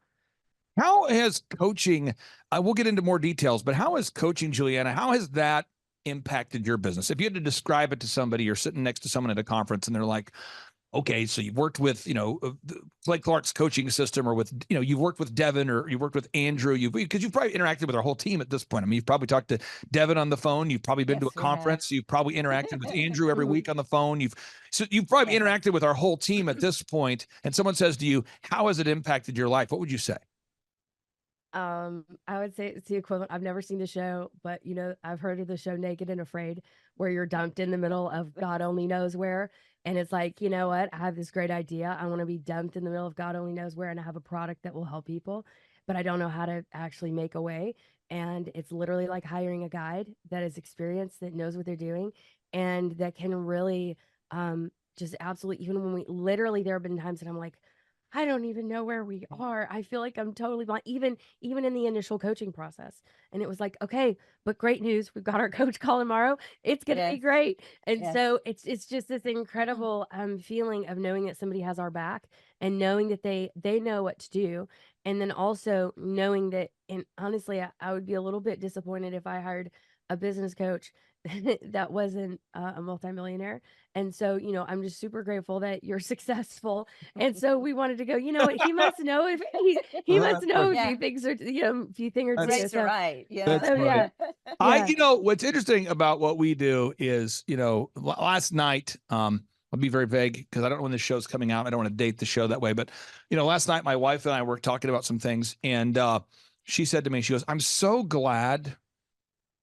How has coaching, we'll get into more details, but how has coaching, Juliana, how has that impacted your business? If you had to describe it to somebody, you're sitting next to someone at a conference and they're like, okay, so you've worked with, Clay Clark's coaching system, or with, you've worked with Devin, or you've worked with Andrew, because you've probably interacted with our whole team at this point. I mean, you've probably talked to Devin on the phone. You've probably been to a conference. You've probably interacted with Andrew every week on the phone. You've probably interacted with our whole team at this point. And someone says to you, how has it impacted your life? What would you say? I would say it's the equivalent. I've never seen the show, but I've heard of the show Naked and Afraid, where you're dumped in the middle of God only knows where. And it's like, you know what? I have this great idea. I want to be dumped in the middle of God only knows where, and I have a product that will help people, but I don't know how to actually make a way. And it's literally like hiring a guide that is experienced, that knows what they're doing, and that can really just absolutely, even when there have been times that I'm like, I don't even know where we are. I feel like I'm totally blind, even in the initial coaching process. And it was like, okay, but great news. We've got our coach call tomorrow. It's going to be great. And so it's just this incredible feeling of knowing that somebody has our back, and knowing that they know what to do. And then also knowing that, and honestly, I would be a little bit disappointed if I hired a business coach that wasn't a multimillionaire. And so, I'm just super grateful that you're successful. And so we wanted to go, what, he must know if he must know a few things, or, a few thing or two. Rates are right. Yeah. That's right. What's interesting about what we do is, last night, I'll be very vague because I don't know when the show's coming out. I don't want to date the show that way. But, last night, my wife and I were talking about some things, and she said to me, she goes, I'm so glad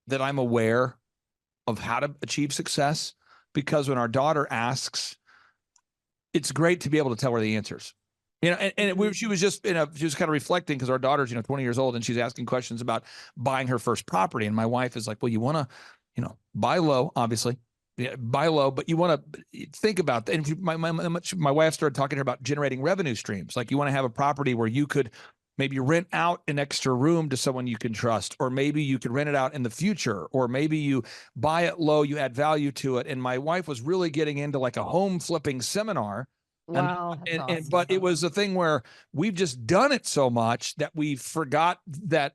that I'm aware of how to achieve success, because when our daughter asks, it's great to be able to tell her the answers. She was just kind of reflecting, because our daughter's 20 years old, and she's asking questions about buying her first property, and my wife is like, well, you want to buy low, obviously. Yeah, buy low, but you want to think about that. And my wife started talking to her about generating revenue streams. Like, you want to have a property where you could maybe rent out an extra room to someone you can trust, or maybe you could rent it out in the future, or maybe you buy it low, you add value to it. And my wife was really getting into like a home flipping seminar. Wow. But it was a thing where we've just done it so much that we forgot that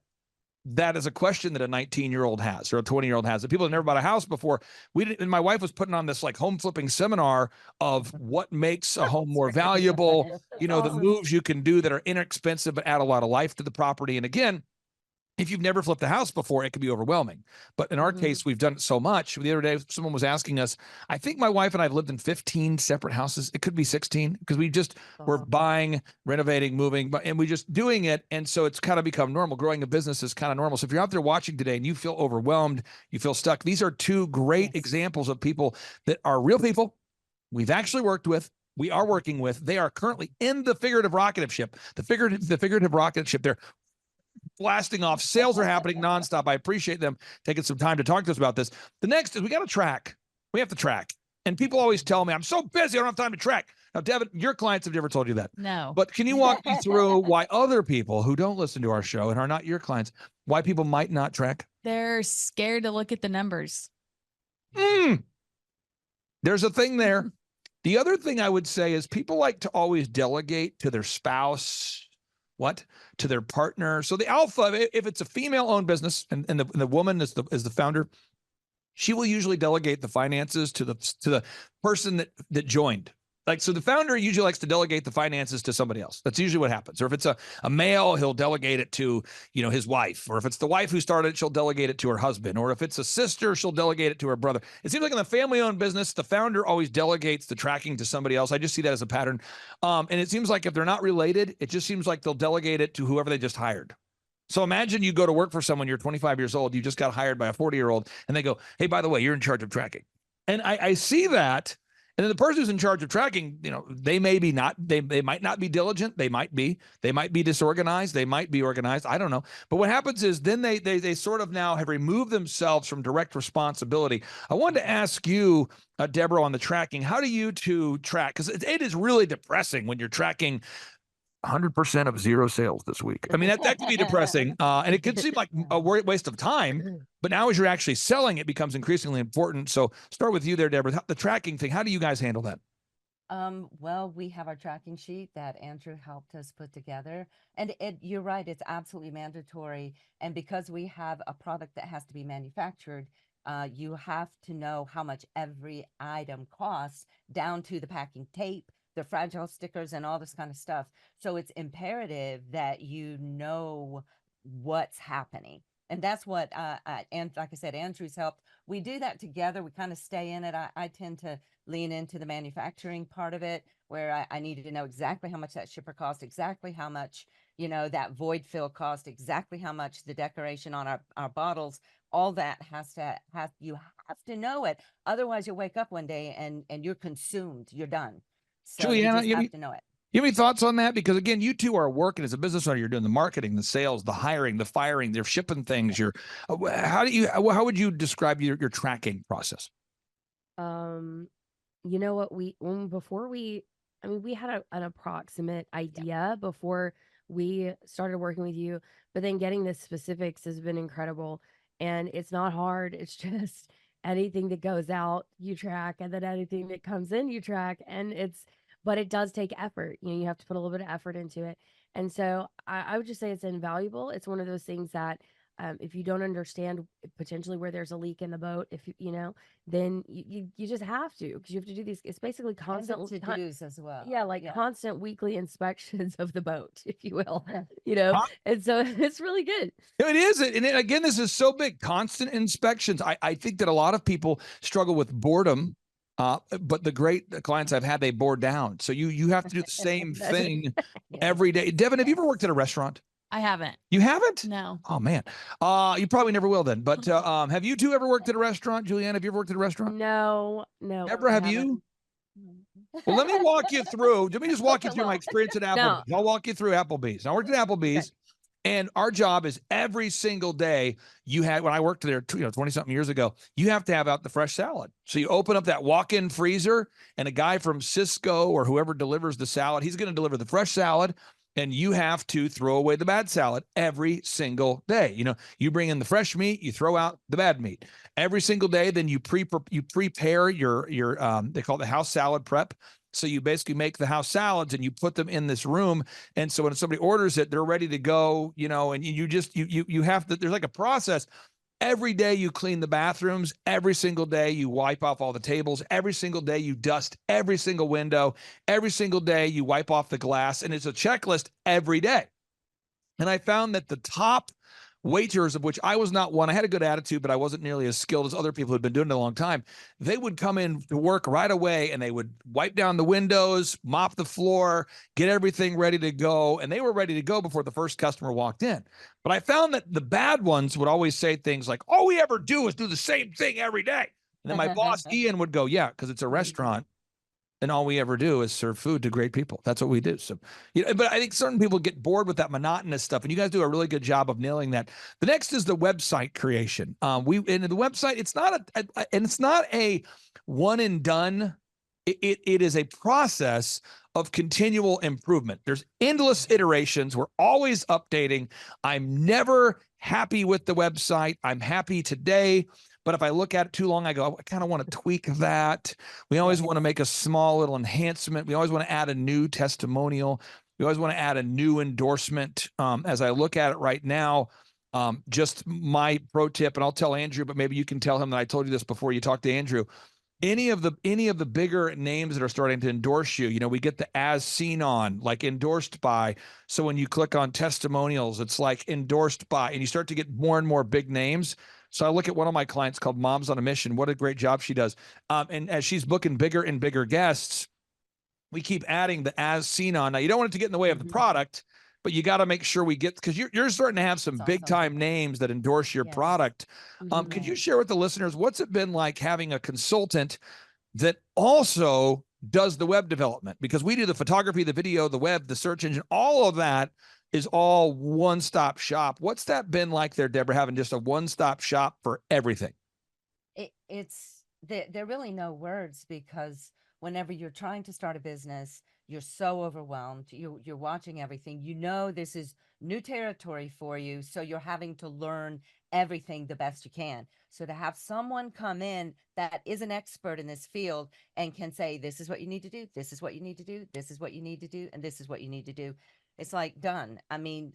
is a question that a 19-year-old has, or a 20-year-old has. The people that never bought a house before, and my wife was putting on this like home flipping seminar of what makes a home more valuable, the moves you can do that are inexpensive but add a lot of life to the property. And again, if you've never flipped a house before, it can be overwhelming. But in our case, we've done it so much. The other day, someone was asking us, I think my wife and I have lived in 15 separate houses. It could be 16, because we just were buying, renovating, moving, and we just doing it. And so it's kind of become normal. Growing a business is kind of normal. So if you're out there watching today and you feel overwhelmed, you feel stuck, these are two great examples of people that are real people we've actually worked with. We are working with. They are currently in the figurative rocket ship. The figurative rocket ship. They're blasting off. Sales are happening nonstop. I appreciate them taking some time to talk to us about this. The next is we got to track. We have to track. And people always tell me, I'm so busy, I don't have time to track. Now, Devin, your clients have never told you that. No. But can you walk me through why other people who don't listen to our show and are not your clients, why people might not track? They're scared to look at the numbers. There's a thing there. The other thing I would say is people like to always delegate to their spouse, to their partner. So the alpha, if it's a female-owned business and the woman is the founder, she will usually delegate the finances to the person that joined. Like, so the founder usually likes to delegate the finances to somebody else. That's usually what happens. Or if it's a male, he'll delegate it to, his wife. Or if it's the wife who started it, she'll delegate it to her husband. Or if it's a sister, she'll delegate it to her brother. It seems like in the family-owned business, the founder always delegates the tracking to somebody else. I just see that as a pattern. And it seems like if they're not related, it just seems like they'll delegate it to whoever they just hired. So imagine you go to work for someone, you're 25 years old, you just got hired by a 40-year-old, and they go, hey, by the way, you're in charge of tracking. And I see that. And then the person who's in charge of tracking, they might not be diligent. They might be disorganized. They might be organized. I don't know. But what happens is then they sort of now have removed themselves from direct responsibility. I wanted to ask you, Deborah, on the tracking, how do you two track? Because it is really depressing when you're tracking 100% of zero sales this week. I mean, that can be depressing. And it could seem like a waste of time, but now as you're actually selling, it becomes increasingly important. So start with you there, Deborah, the tracking thing. How do you guys handle that? Well, we have our tracking sheet that Andrew helped us put together. And you're right, it's absolutely mandatory. And because we have a product that has to be manufactured, you have to know how much every item costs, down to the packing tape, the fragile stickers, and all this kind of stuff. So it's imperative that you know what's happening. And that's what, and like I said, Andrew's helped. We do that together. We kind of stay in it. I tend to lean into the manufacturing part of it, where I needed to know exactly how much that shipper cost, exactly how much, that void fill cost, exactly how much the decoration on our bottles, all that you have to know it. Otherwise you'll wake up one day and you're consumed, you're done. So Juliana, you just have to know it. You have any thoughts on that? Because again, you two are working as a business owner. You're doing the marketing, the sales, the hiring, the firing. They're shipping things. How would you describe your tracking process? You know what, we had an approximate idea before we started working with you, but then getting the specifics has been incredible. And it's not hard. It's just anything that goes out, you track, and then anything that comes in, you track. But it does take effort. You have to put a little bit of effort into it. And so I would just say it's invaluable. It's one of those things that if you don't understand potentially where there's a leak in the boat, then you just have to, because you have to do these. It's basically constant to-dos as well. Yeah, constant weekly inspections of the boat, if you will. And so it's really good. It is. And again, this is so big. Constant inspections. I think that a lot of people struggle with boredom. But the great clients I've had, they bore down. So you have to do the same thing every day. Devin, have you ever worked at a restaurant? I haven't. You haven't? No. Oh man. You probably never will then. But have you two ever worked at a restaurant? Juliana, have you ever worked at a restaurant? No. Deborah, have you? Well, let me walk you through. Let me just walk you through my experience at Applebee's. No. I'll walk you through Applebee's. I worked at Applebee's. Okay. And our job is every single day when I worked there 20 something years ago, you have to have out the fresh salad. So you open up that walk-in freezer, and a guy from Cisco or whoever delivers the salad, he's going to deliver the fresh salad, and you have to throw away the bad salad every single day. You bring in the fresh meat, you throw out the bad meat every single day. Then you prepare your they call it the house salad prep. So you basically make the house salads and you put them in this room. And so when somebody orders it, they're ready to go, and you have to, there's like a process. Every day you clean the bathrooms. Every single day you wipe off all the tables. Every single day you dust every single window. Every single day you wipe off the glass. And it's a checklist every day. And I found that the top waiters, of which I was not one, I had a good attitude, but I wasn't nearly as skilled as other people who'd been doing it a long time. They would come in to work right away, and they would wipe down the windows, mop the floor, get everything ready to go. And they were ready to go before the first customer walked in. But I found that the bad ones would always say things like, all we ever do is do the same thing every day. And then my boss, Ian, would go, yeah, because it's a restaurant. And all we ever do is serve food to great people. That's what we do. So, but I think certain people get bored with that monotonous stuff, and you guys do a really good job of nailing that. The next is the website creation. And the website, it's not a one and done. It is a process of continual improvement. There's endless iterations. We're always updating. I'm never happy with the website. I'm happy today. But if I look at it too long, I go, I kind of want to tweak that. We always want to make a small little enhancement. We always want to add a new testimonial. We always want to add a new endorsement. As I look at it right now, Just my pro tip, and I'll tell Andrew, but maybe you can tell him that I told you this before you talk to Andrew. Any of the bigger names that are starting to endorse you, we get the as seen on, like endorsed by. So when you click on testimonials, it's like endorsed by, and you start to get more and more big names. So I look at one of my clients called Moms on a Mission. What a great job she does. And as she's booking bigger and bigger guests, we keep adding the as seen on. Now, you don't want it to get in the way of the product, but you got to make sure we get, because you're starting to have some big time names that endorse your product. Could you share with the listeners, what's it been like having a consultant that also does the web development? Because we do the photography, the video, the web, the search engine, all of that is all one-stop shop. What's that been like there, Deborah, having just a one-stop shop for everything? There are really no words, because whenever you're trying to start a business, you're so overwhelmed. You're watching everything. This is new territory for you, so you're having to learn everything the best you can. So to have someone come in that is an expert in this field and can say, this is what you need to do, this is what you need to do, this is what you need to do, and this is what you need to do, it's like done. I mean,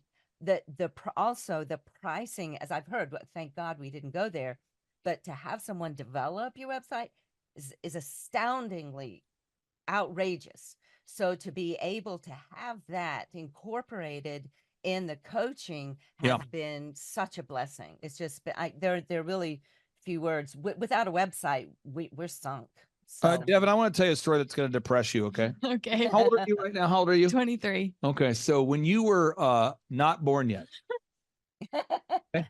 also the pricing, as I've heard, but thank God we didn't go there, but to have someone develop your website is astoundingly outrageous. So to be able to have that incorporated in the coaching has been such a blessing. It's just there are really few words. Without a website, we're sunk. So. Devin, I want to tell you a story that's going to depress you. Okay. Okay. How old are you right now? How old are you? 23. Okay. So when you were not born yet,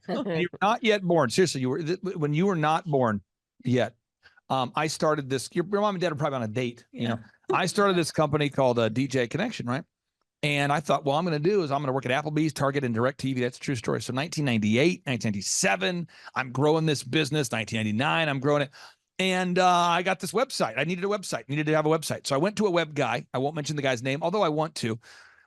you're not yet born. Seriously, when you were not born yet. I started this. Your mom and dad are probably on a date. I started this company called DJ Connection, right? And I thought, well, I'm going to do is I'm going to work at Applebee's, Target, and DirecTV. That's a true story. So 1998, 1997, I'm growing this business. 1999, I'm growing it. And I got this website. I needed a website. Needed to have a website. So I went to a web guy. I won't mention the guy's name, although I want to.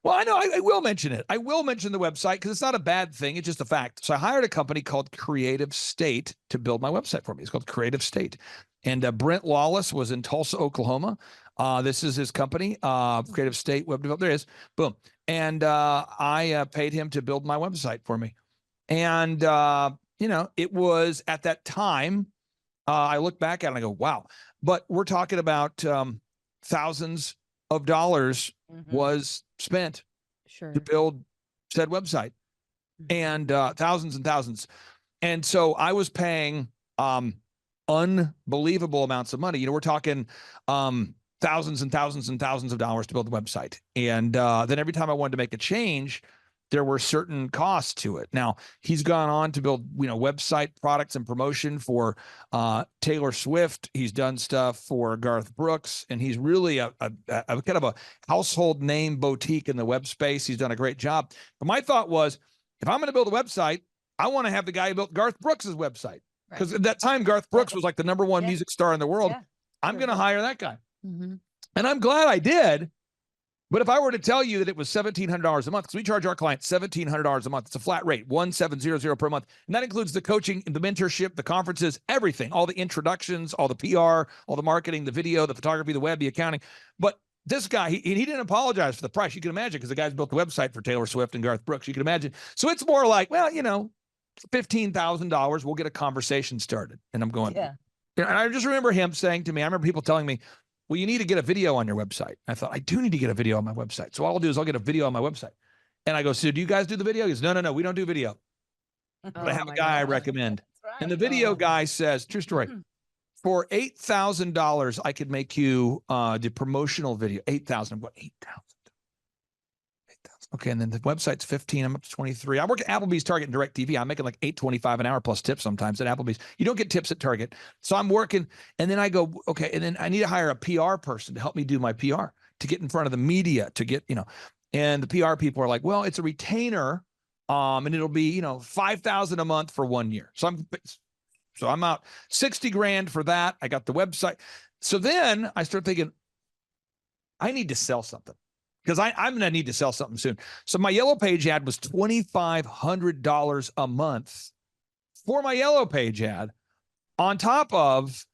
Well, I know I will mention it. I will mention the website because it's not a bad thing. It's just a fact. So I hired a company called Creative State to build my website for me. It's called Creative State. And Brent Lawless was in Tulsa, Oklahoma. This is his company, Creative State Web Development. There it is. Boom. And I paid him to build my website for me. And, it was at that time, I look back at it and I go, wow. But we're talking about thousands of dollars was spent to build said website, and thousands and thousands. And so I was paying unbelievable amounts of money. We're talking thousands and thousands and thousands of dollars to build the website. And then every time I wanted to make a change, there were certain costs to it. Now, he's gone on to build, website products and promotion for Taylor Swift. He's done stuff for Garth Brooks, and he's really a kind of a household name boutique in the web space. He's done a great job. But my thought was, if I'm going to build a website, I want to have the guy who built Garth Brooks's website. Because at that time, Garth Brooks was like the #1 music star in the world. I'm going to hire that guy. And I'm glad I did. But if I were to tell you that it was $1,700 a month, because we charge our clients $1,700 a month, it's a flat rate, $1,700 per month. And that includes the coaching, the mentorship, the conferences, everything, all the introductions, all the PR, all the marketing, the video, the photography, the web, the accounting. But this guy, he didn't apologize for the price. You can imagine, because the guy's built the website for Taylor Swift and Garth Brooks. You can imagine. So it's more like, well, $15,000, we'll get a conversation started. And I'm going, and I just remember him saying to me, I remember people telling me, well, you need to get a video on your website. I thought, I do need to get a video on my website. So all I'll do is I'll get a video on my website. And I go, so do you guys do the video? He goes, no, we don't do video. But I have a guy I recommend. Right. And the video guy says, true story, for $8,000, I could make you the promotional video. 8,000. What? 8,000. Okay, and then the website's 15. I'm up to 23. I work at Applebee's, Target, and DirecTV. I'm making like $8.25 an hour plus tips sometimes at Applebee's. You don't get tips at Target. So I'm working, and then I go, okay, and then I need to hire a PR person to help me do my PR, to get in front of the media, to get, and the PR people are like, well, it's a retainer, and it'll be, $5,000 a month for 1 year. So I'm out $60,000 for that. I got the website. So then I start thinking, I need to sell something. Because I'm going to need to sell something soon. So my Yellow Page ad was $2,500 a month for my Yellow Page ad on top of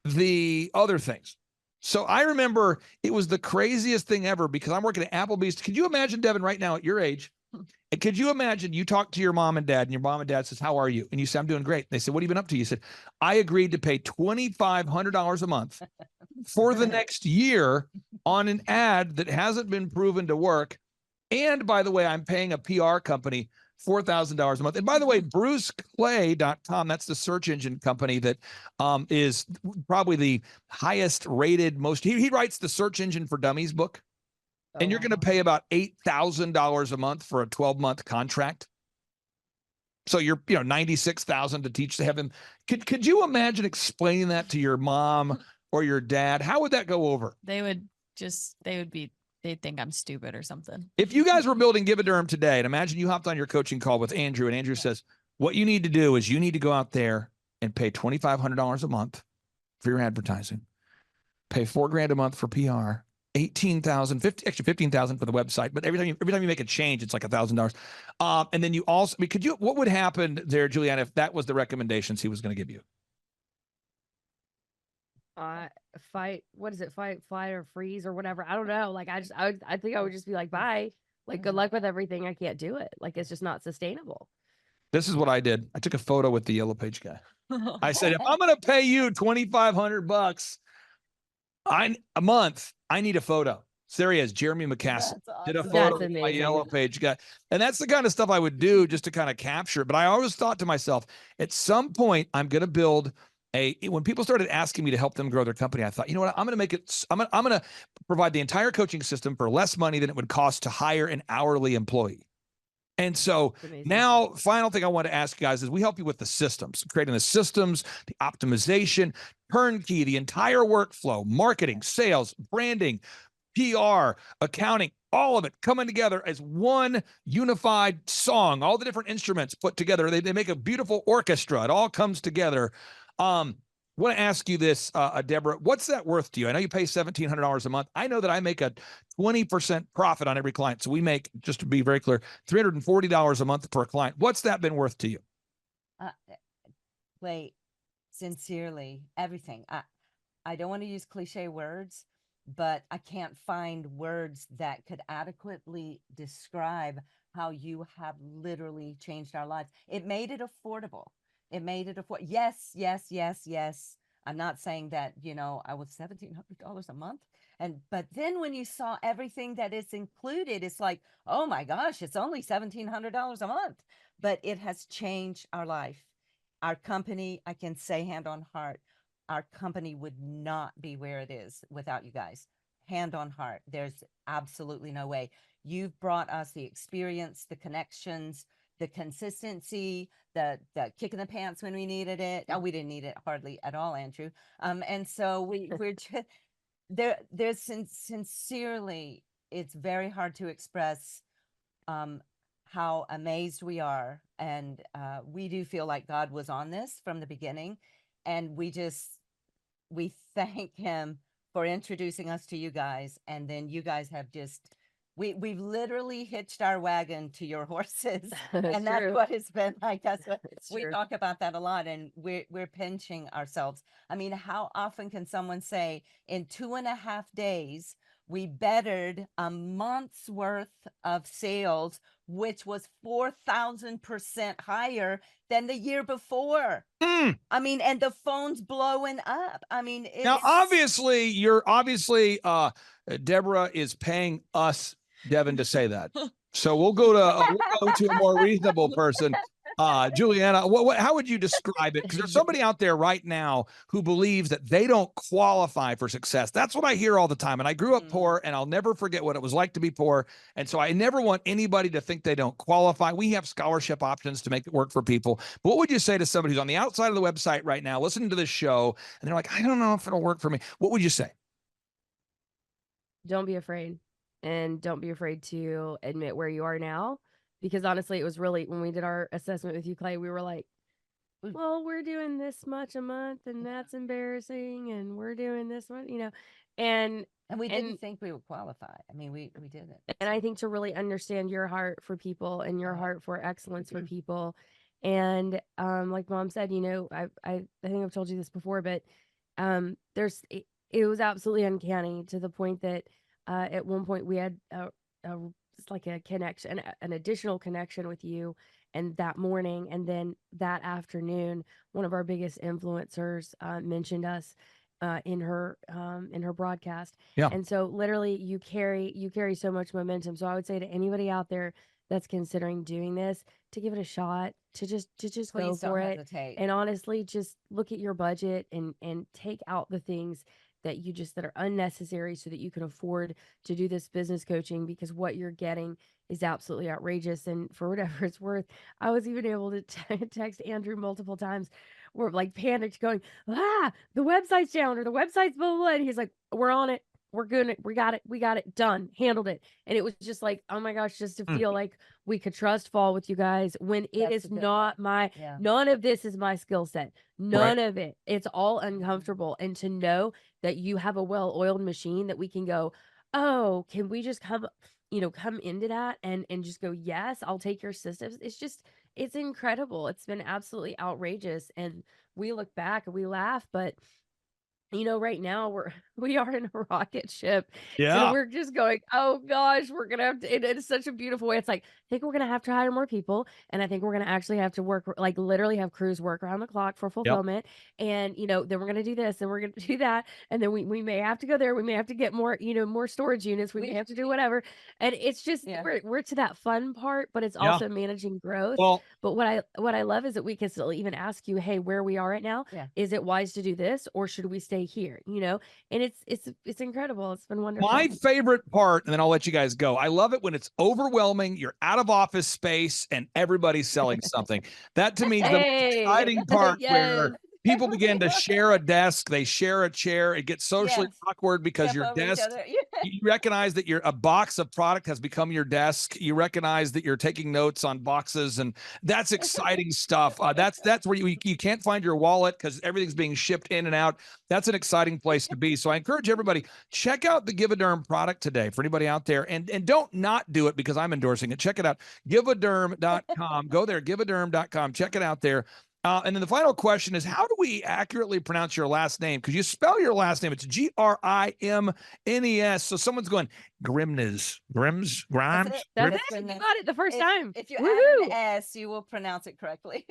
the other things. So I remember it was the craziest thing ever, because I'm working at Applebee's. Could you imagine, Devin, right now at your age, And could you imagine you talk to your mom and dad, and your mom and dad says, "How are you?" And you say, "I'm doing great." And they said, "What have you been up to?" You said, "I agreed to pay $2,500 a month for the next year on an ad that hasn't been proven to work. And by the way, I'm paying a PR company $4,000 a month." And by the way, BruceClay.com, that's the search engine company that is probably the highest rated, he writes the Search Engine for Dummies book. And you're going to pay about $8,000 a month for a 12-month contract. So you're, $96,000 to have him. Could you imagine explaining that to your mom or your dad? How would that go over? They'd think I'm stupid or something. If you guys were building Give a Derm today, and imagine you hopped on your coaching call with Andrew, and Andrew says, what you need to do is you need to go out there and pay $2,500 a month for your advertising, pay $4,000 a month for PR, 18,000, extra 15,000 for the website. But every time you make a change, it's like $1,000. And then you also, what would happen there, Juliana, if that was the recommendations he was going to give you? Fight, flight or freeze or whatever. I don't know. Like, I think I would just be like, bye. Like, good luck with everything. I can't do it. Like, it's just not sustainable. This is what I did. I took a photo with the Yellow Page guy. I said, if I'm going to pay you $2,500 a month, I need a photo. So there he is, Jeremy McCaslin. Awesome. Did a photo That's with my amazing. Yellow Page guy. And that's the kind of stuff I would do just to kind of capture it. But I always thought to myself, at some point, I'm going to build when people started asking me to help them grow their company, I thought, you know what, I'm going to provide the entire coaching system for less money than it would cost to hire an hourly employee. And so now, final thing I want to ask you guys is we help you with the systems, creating the systems, the optimization, turnkey, the entire workflow, marketing, sales, branding, PR, accounting, all of it coming together as one unified song, all the different instruments put together. They make a beautiful orchestra. It all comes together. I want to ask you this, Deborah, what's that worth to you? I know you pay $1,700 a month. I know that I make a 20% profit on every client. So we make, just to be very clear, $340 a month per client. What's that been worth to you? Wait, sincerely, everything. I don't want to use cliche words, but I can't find words that could adequately describe how you have literally changed our lives. It made it affordable. It made it affordable. Yes, yes, yes, yes. I'm not saying that, I was $1,700 a month. But then when you saw everything that is included, it's like, oh my gosh, it's only $1,700 a month. But it has changed our life. Our company, I can say hand on heart, our company would not be where it is without you guys. Hand on heart. There's absolutely no way. You've brought us the experience, the connections, the consistency, the kick in the pants when we needed it. Oh, we didn't need it hardly at all, Andrew. And so we're just there's sincerely, it's very hard to express how amazed we are. And we do feel like God was on this from the beginning. And we thank him for introducing us to you guys. And then you guys have just, we've literally hitched our wagon to your horses. And that's true. what it's been like. That's what It's we true. talk about that a lot. And we're pinching ourselves. I mean, how often can someone say in 2.5 days, we bettered a month's worth of sales, which was 4,000% higher than the year before. I mean, and the phone's blowing up. I mean, Now, obviously, Deborah is paying us, Devin, to say that. So we'll go to a more reasonable person. Juliana, how would you describe it? Because there's somebody out there right now who believes that they don't qualify for success. That's what I hear all the time. And I grew up poor, and I'll never forget what it was like to be poor. And so I never want anybody to think they don't qualify. We have scholarship options to make it work for people. But what would you say to somebody who's on the outside of the website right now, listening to this show, and they're like, I don't know if it'll work for me? What would you say? Don't be afraid, and don't be afraid to admit where you are now. Because honestly, it was really, when we did our assessment with you, Clay, we were like, well, we're doing this much a month, and that's embarrassing, and we're doing this much, and we didn't think we would qualify. I mean, we didn't. And I think to really understand your heart for people and your heart for excellence for people. And like Mom said, I think I've told you this before, but it was absolutely uncanny to the point that at one point we had like a connection, an additional connection with you. And that morning, and then that afternoon, one of our biggest influencers mentioned us in her broadcast. Yeah. And so literally you carry so much momentum. So I would say to anybody out there that's considering doing this, to give it a shot, to just go Please don't for it. hesitate. And honestly, just look at your budget and take out the things that are unnecessary so that you can afford to do this business coaching, because what you're getting is absolutely outrageous. And for whatever it's worth, I was even able to text Andrew multiple times. We're like panicked going, the website's down, or the website's blah, blah, blah. And he's like, we're on it. We're good. We got it done, handled it. And it was just like, oh my gosh, just to feel like we could trust fall with you guys when it is not none of this is my skill set. None of it. It's all uncomfortable. And to know that you have a well-oiled machine that we can go, oh, can we just come into that and just go, yes, I'll take your systems. It's incredible. It's been absolutely outrageous. And we look back and we laugh, but right now we are in a rocket ship. Yeah. And we're just going, oh gosh, we're going to have to, it's such a beautiful way. It's like, I think we're going to have to hire more people. And I think we're going to actually have to work, like literally have crews work around the clock for fulfillment. And, then we're going to do this and we're going to do that. And then we may have to go there. We may have to get more, more storage units. We may have to do whatever. And it's just, we're to that fun part, but it's also managing growth. Well, but what I love is that we can still even ask you, hey, where we are right now, is it wise to do this, or should we stay here? And it's incredible. It's been wonderful. My favorite part, and then I'll let you guys go. I love it when it's overwhelming. You're out of office space and everybody's selling something. That to me is the most exciting part where people begin to share a desk, they share a chair. It gets socially awkward because your desk, you recognize that a box of product has become your desk. You recognize that you're taking notes on boxes, and that's exciting stuff. That's where you can't find your wallet because everything's being shipped in and out. That's an exciting place to be. So I encourage everybody, check out the Givaderm product today for anybody out there, and don't not do it because I'm endorsing it. Check it out, givaderm.com. Go there, givaderm.com. Check it out there. And then the final question is, how do we accurately pronounce your last name? Because you spell your last name, it's Grimnes. So someone's going, Grimes. That's it. You got it the first time. If you add an S, you will pronounce it correctly.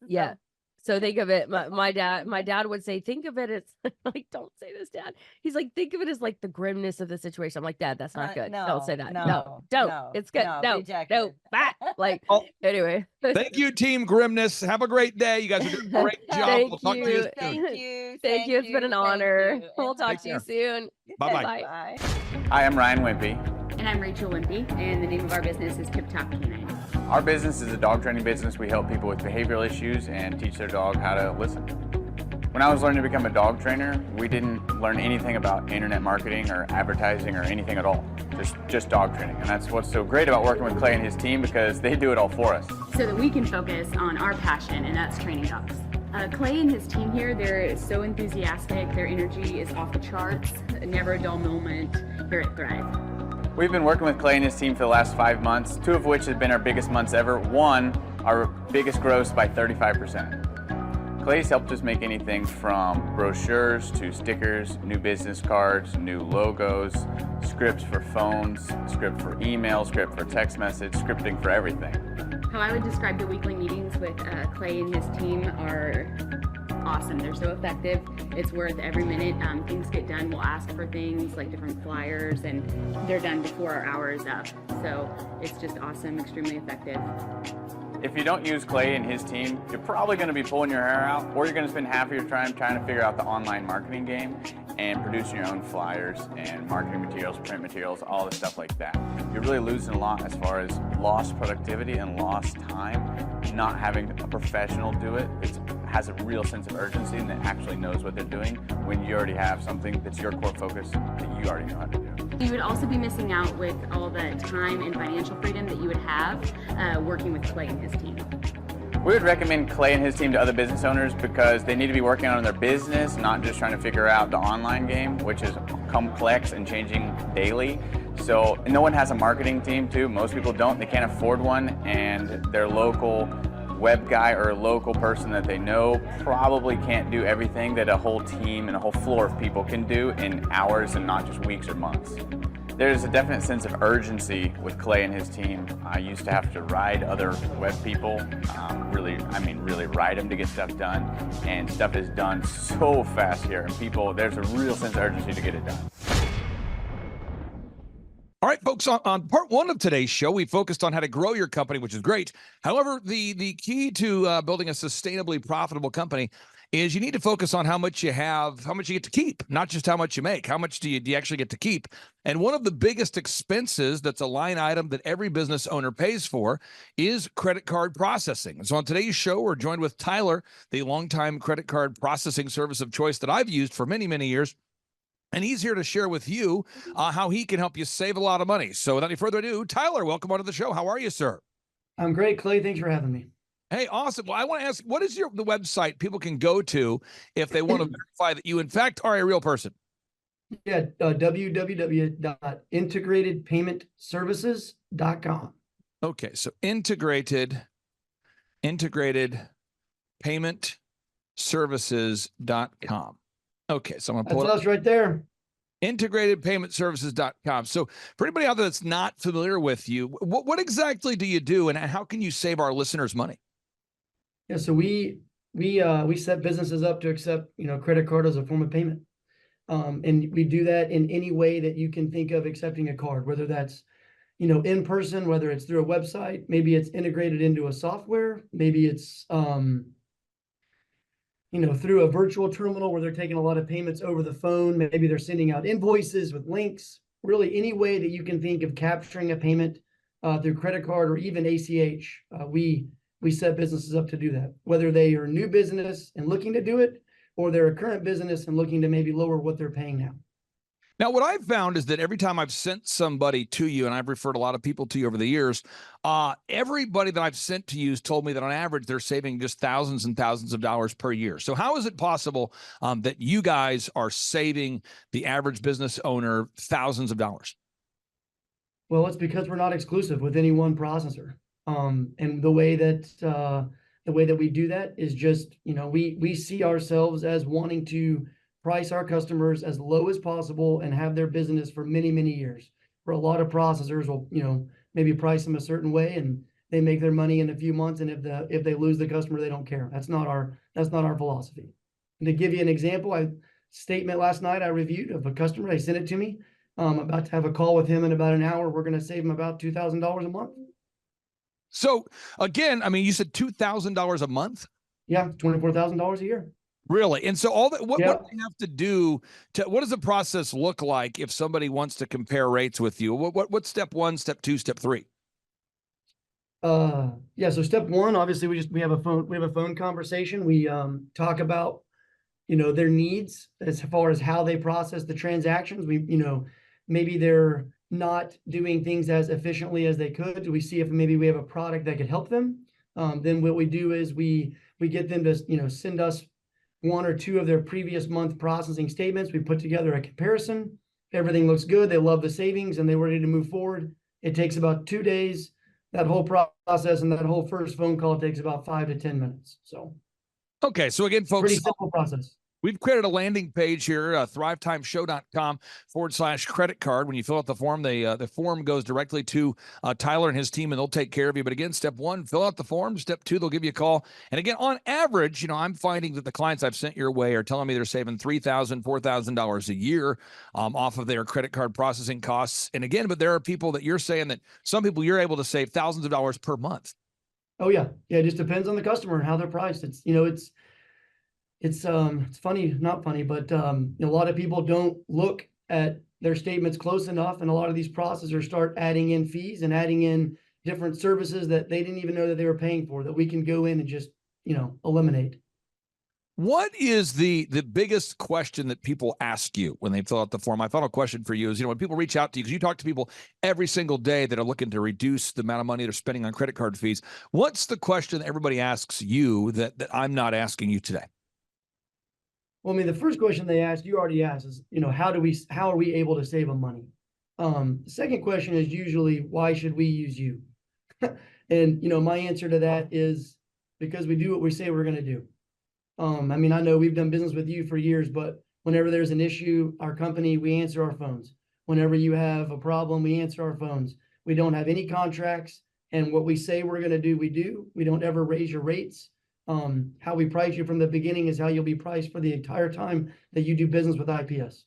Yeah. So think of it. My dad would say, think of it as like, don't say this, Dad. He's like, think of it as like the grimness of the situation. I'm like, Dad, that's not good. Don't say that. No, don't. It's good. No. Bye. Like, anyway. Thank you, Team Grimness. Have a great day. You guys are doing a great job. We'll talk to you soon. Thank you. It's been an honor. We'll talk to you soon. Bye-bye. Bye. Hi, I'm Ryan Wimpy. And I'm Rachel Wimpy, and the name of our business is Tip Top Canine. Our business is a dog training business. We help people with behavioral issues and teach their dog how to listen. When I was learning to become a dog trainer, we didn't learn anything about internet marketing or advertising or anything at all. Just dog training. And that's what's so great about working with Clay and his team, because they do it all for us. So that we can focus on our passion, and that's training dogs. Clay and his team here, they're so enthusiastic. Their energy is off the charts. Never a dull moment here at Thrive. We've been working with Clay and his team for the last 5 months, 2 of which have been our biggest months ever. 1, our biggest gross by 35%. Clay's helped us make anything from brochures to stickers, new business cards, new logos, scripts for phones, script for email, script for text message, scripting for everything. How I would describe the weekly meetings with Clay and his team are awesome. They're so effective. It's worth every minute. Things get done. We'll ask for things like different flyers, and they're done before our hour is up. So it's just awesome, extremely effective. If you don't use Clay and his team, you're probably going to be pulling your hair out, or you're going to spend half of your time trying to figure out the online marketing game and producing your own flyers and marketing materials, print materials, all the stuff like that. You're really losing a lot as far as lost productivity and lost time. Not having a professional do it, it has a real sense of urgency and that actually knows what they're doing when you already have something that's your core focus that you already know how to do. You would also be missing out with all the time and financial freedom that you would have working with Clay and his team. We would recommend Clay and his team to other business owners because they need to be working on their business, not just trying to figure out the online game, which is complex and changing daily. So no one has a marketing team too. Most people don't. They can't afford one, and their local web guy or a local person that they know probably can't do everything that a whole team and a whole floor of people can do in hours and not just weeks or months. There's a definite sense of urgency with Clay and his team. I used to have to ride other web people, really ride them to get stuff done, and stuff is done so fast here. And there's a real sense of urgency to get it done. All right, folks, on part one of today's show, we focused on how to grow your company, which is great. However, the key to building a sustainably profitable company is you need to focus on how much you have, how much you get to keep, not just how much you make. How much do you actually get to keep? And one of the biggest expenses that's a line item that every business owner pays for is credit card processing. And so on today's show, we're joined with Tyler, the longtime credit card processing service of choice that I've used for many, many years. And he's here to share with you how he can help you save a lot of money. So without any further ado, Tyler, welcome onto the show. How are you, sir? I'm great, Clay. Thanks for having me. Hey, awesome. Well, I want to ask, what is the website people can go to if they want to verify that you, in fact, are a real person? Yeah, www.integratedpaymentservices.com. Okay, so integrated paymentservices.com. Okay, so I'm going to pull That's it up. us right there. Integratedpaymentservices.com. So for anybody out there that's not familiar with you, what exactly do you do and how can you save our listeners money? Yeah, so we set businesses up to accept, credit card as a form of payment. And we do that in any way that you can think of accepting a card, whether that's, in person, whether it's through a website, maybe it's integrated into a software, maybe it's, through a virtual terminal where they're taking a lot of payments over the phone. Maybe they're sending out invoices with links, really any way that you can think of capturing a payment through credit card or even ACH. We set businesses up to do that, whether they are a new business and looking to do it, or they're a current business and looking to maybe lower what they're paying now. Now, what I've found is that every time I've sent somebody to you, and I've referred a lot of people to you over the years, everybody that I've sent to you has told me that on average, they're saving just thousands and thousands of dollars per year. So how is it possible that you guys are saving the average business owner thousands of dollars? Well, it's because we're not exclusive with any one processor. And the way that we do that is just, we see ourselves as wanting to price our customers as low as possible and have their business for many, many years. For a lot of processors will, maybe price them a certain way and they make their money in a few months. And if they lose the customer, they don't care. That's not our philosophy. And to give you an example, statement last night I reviewed of a customer. They sent it to me. I'm about to have a call with him in about an hour. We're going to save him about $2,000 a month. So again, I mean, you said $2,000 a month? Yeah, $24,000 a year. Really? And so all that, what Yeah. do you have to do what does the process look like if somebody wants to compare rates with you? What's step one, step two, step three? Yeah, so step one, obviously we have a phone conversation. We talk about, their needs as far as how they process the transactions. Maybe they're not doing things as efficiently as they could. Do we see if maybe we have a product that could help them? Then what we do is we get them to, send us one or two of their previous month processing statements. We put together a comparison. Everything looks good. They love the savings and they're ready to move forward. It takes about 2 days. That whole process and that whole first phone call takes about 5 to 10 minutes. So, okay. So again, folks, pretty simple process. We've created a landing page here, thrivetimeshow.com/credit card. When you fill out the form, the form goes directly to Tyler and his team, and they'll take care of you. But again, step one, fill out the form. Step two, they'll give you a call. And again, on average, I'm finding that the clients I've sent your way are telling me they're saving $3,000, $4,000 a year off of their credit card processing costs. And again, but there are people that you're saying that some people you're able to save thousands of dollars per month. Oh yeah. Yeah. It just depends on the customer and how they're priced. It's funny, not funny, but a lot of people don't look at their statements close enough. And a lot of these processors start adding in fees and adding in different services that they didn't even know that they were paying for, that we can go in and just, eliminate. What is the biggest question that people ask you when they fill out the form? My final question for you is, when people reach out to you, because you talk to people every single day that are looking to reduce the amount of money they're spending on credit card fees, what's the question that everybody asks you that I'm not asking you today? Well, I mean, the first question they ask, you already asked, is, how are we able to save them money? The second question is usually, why should we use you? And, my answer to that is because we do what we say we're going to do. I know we've done business with you for years, but whenever there's an issue, our company, we answer our phones. Whenever you have a problem, we answer our phones. We don't have any contracts, and what we say we're going to do, we do. We don't ever raise your rates. How we price you from the beginning is how you'll be priced for the entire time that you do business with IPS.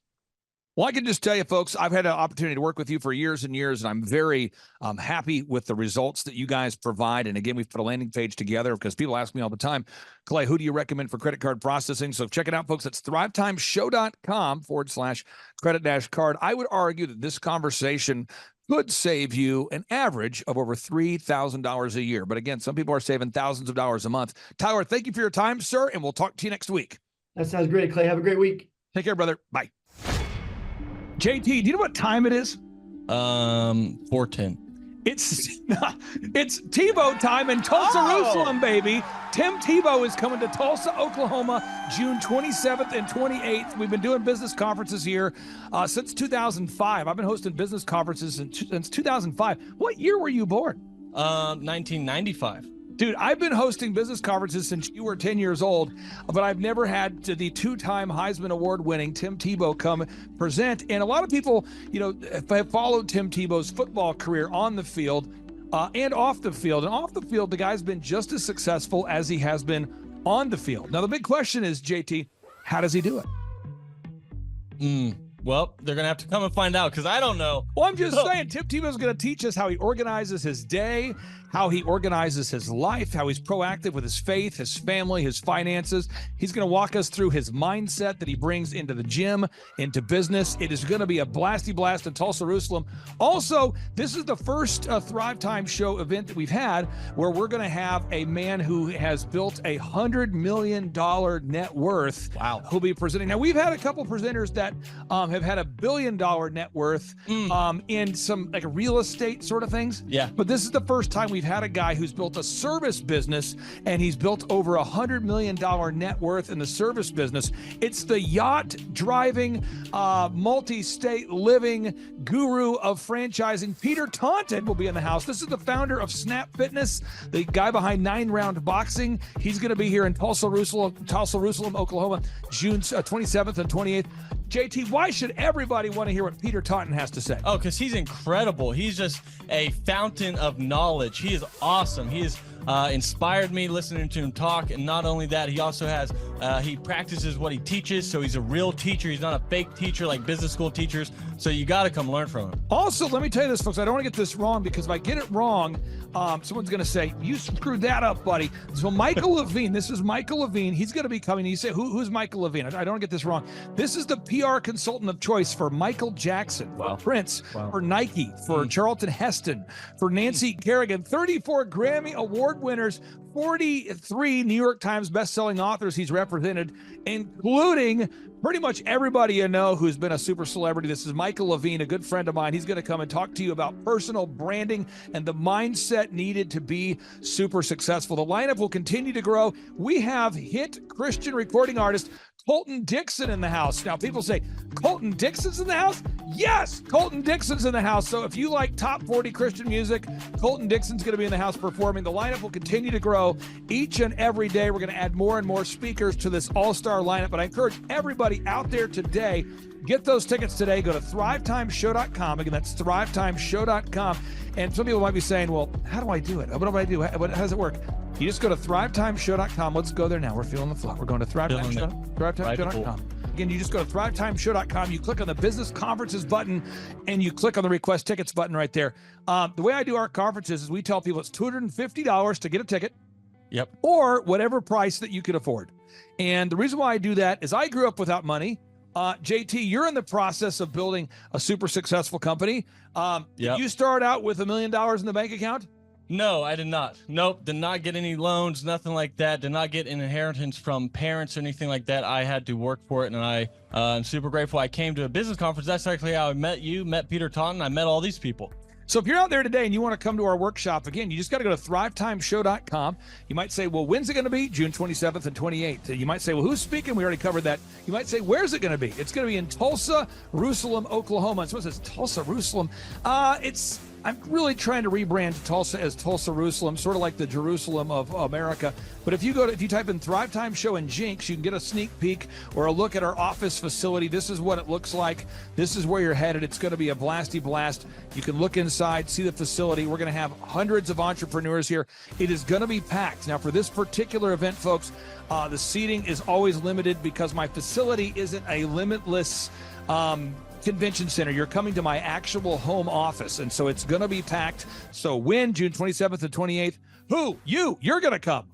Well, I can just tell you, folks, I've had an opportunity to work with you for years and years, and I'm very happy with the results that you guys provide. And again, we've put a landing page together because people ask me all the time, Clay, who do you recommend for credit card processing? So check it out, folks. It's thrivetimeshow.com/credit-card. I would argue that this conversation could save you an average of over $3,000 a year. But again, some people are saving thousands of dollars a month. Tyler, thank you for your time, sir, and we'll talk to you next week. That sounds great, Clay. Have a great week. Take care, brother. Bye. JT, do you know what time it is? 4:10. It's Tebow time in Tulsa, Jerusalem, baby. Tim Tebow is coming to Tulsa, Oklahoma, June 27th and 28th. We've been doing business conferences here since 2005. I've been hosting business conferences since 2005. What year were you born? 1995. Dude, I've been hosting business conferences since you were 10 years old, but I've never had the two-time Heisman Award-winning Tim Tebow come present. And a lot of people, have followed Tim Tebow's football career on the field and off the field. And off the field, the guy's been just as successful as he has been on the field. Now, the big question is, JT, how does he do it? Well, they're going to have to come and find out because I don't know. Well, I'm just saying, Tim Tebow's going to teach us how he organizes his day, how he organizes his life, how he's proactive with his faith, his family, his finances. He's going to walk us through his mindset that he brings into the gym, into business. It is going to be a blasty blast in Tulsa, Jerusalem. Also, this is the first Thrive Time show event that we've had where we're going to have a man who has built a $100 million net worth. Wow. Who'll be presenting. Now, we've had a couple presenters that have had $1 billion net worth in some like real estate sort of things. Yeah. But this is the first time we've had a guy who's built a service business, and he's built over $100 million net worth in the service business. It's the yacht driving, multi-state living guru of franchising. Peter Taunton will be in the house. This is the founder of Snap Fitness, the guy behind 9 Round Boxing. He's going to be here in Tulsa, Jerusalem, Oklahoma, June 27th and 28th. JT, why should everybody want to hear what Peter Taunton has to say? Oh, because he's incredible. He's just a fountain of knowledge. He is awesome. He has inspired me listening to him talk. And not only that, he also has, he practices what he teaches. So he's a real teacher. He's not a fake teacher like business school teachers. So you got to come learn from him. Also, let me tell you this, folks. I don't want to get this wrong because if I get it wrong, someone's going to say, you screwed that up, buddy. So Michael Levine, this is Michael Levine. He's going to be coming. You say, who's Michael Levine? I don't want to get this wrong. This is the PR consultant of choice for Michael Jackson, for Prince, for Nike, for Charlton Heston, for Nancy Kerrigan, 34 Grammy Award winners, 43 New York Times bestselling authors he's represented, including pretty much everybody you know who's been a super celebrity. This is Michael Levine, a good friend of mine. He's going to come and talk to you about personal branding and the mindset needed to be super successful. The lineup will continue to grow. We have hit Christian recording artist Colton Dixon in the house. Now, people say, Colton Dixon's in the house? Yes, Colton Dixon's in the house. So if you like top 40 Christian music, Colton Dixon's going to be in the house performing. The lineup will continue to grow each and every day. We're going to add more and more speakers to this all-star lineup. But I encourage everybody out there today, get those tickets today. Go to thrivetimeshow.com. Again, that's thrivetimeshow.com. And some people might be saying, well, how do I do it? What do I do? How does it work? You just go to thrivetimeshow.com. Let's go there now. We're feeling the flow. We're going to thrivetimeshow.com. Again, you just go to thrivetimeshow.com. You click on the business conferences button, and you click on the request tickets button right there. The way I do our conferences is we tell people it's $250 to get a ticket. Yep. Or whatever price that you can afford. And the reason why I do that is I grew up without money. JT, you're in the process of building a super successful company. Did you start out with $1 million in the bank account? No, I did not. Nope, did not get any loans, nothing like that. Did not get an inheritance from parents or anything like that. I had to work for it, and I'm super grateful. I came to a business conference. That's actually how I met you, met Peter Taunton. I met all these people. So if you're out there today and you want to come to our workshop, again, you just got to go to thrivetimeshow.com. You might say, well, when's it going to be? June 27th and 28th. You might say, well, who's speaking? We already covered that. You might say, where's it going to be? It's going to be in Tulsa, Jerusalem, Oklahoma. And someone says, Tulsa, Jerusalem. It's I'm really trying to rebrand Tulsa as Tulsa Jerusalem, sort of like the Jerusalem of America. But if you type in Thrivetime Show and Jinx, you can get a sneak peek or a look at our office facility. This is what it looks like. This is where you're headed. It's going to be a blasty blast. You can look inside, see the facility. We're going to have hundreds of entrepreneurs here. It is going to be packed. Now, for this particular event, folks, the seating is always limited because my facility isn't a limitless convention center. You're coming to my actual home office, and so it's going to be packed. So when June 27th and 28th, you're going to come.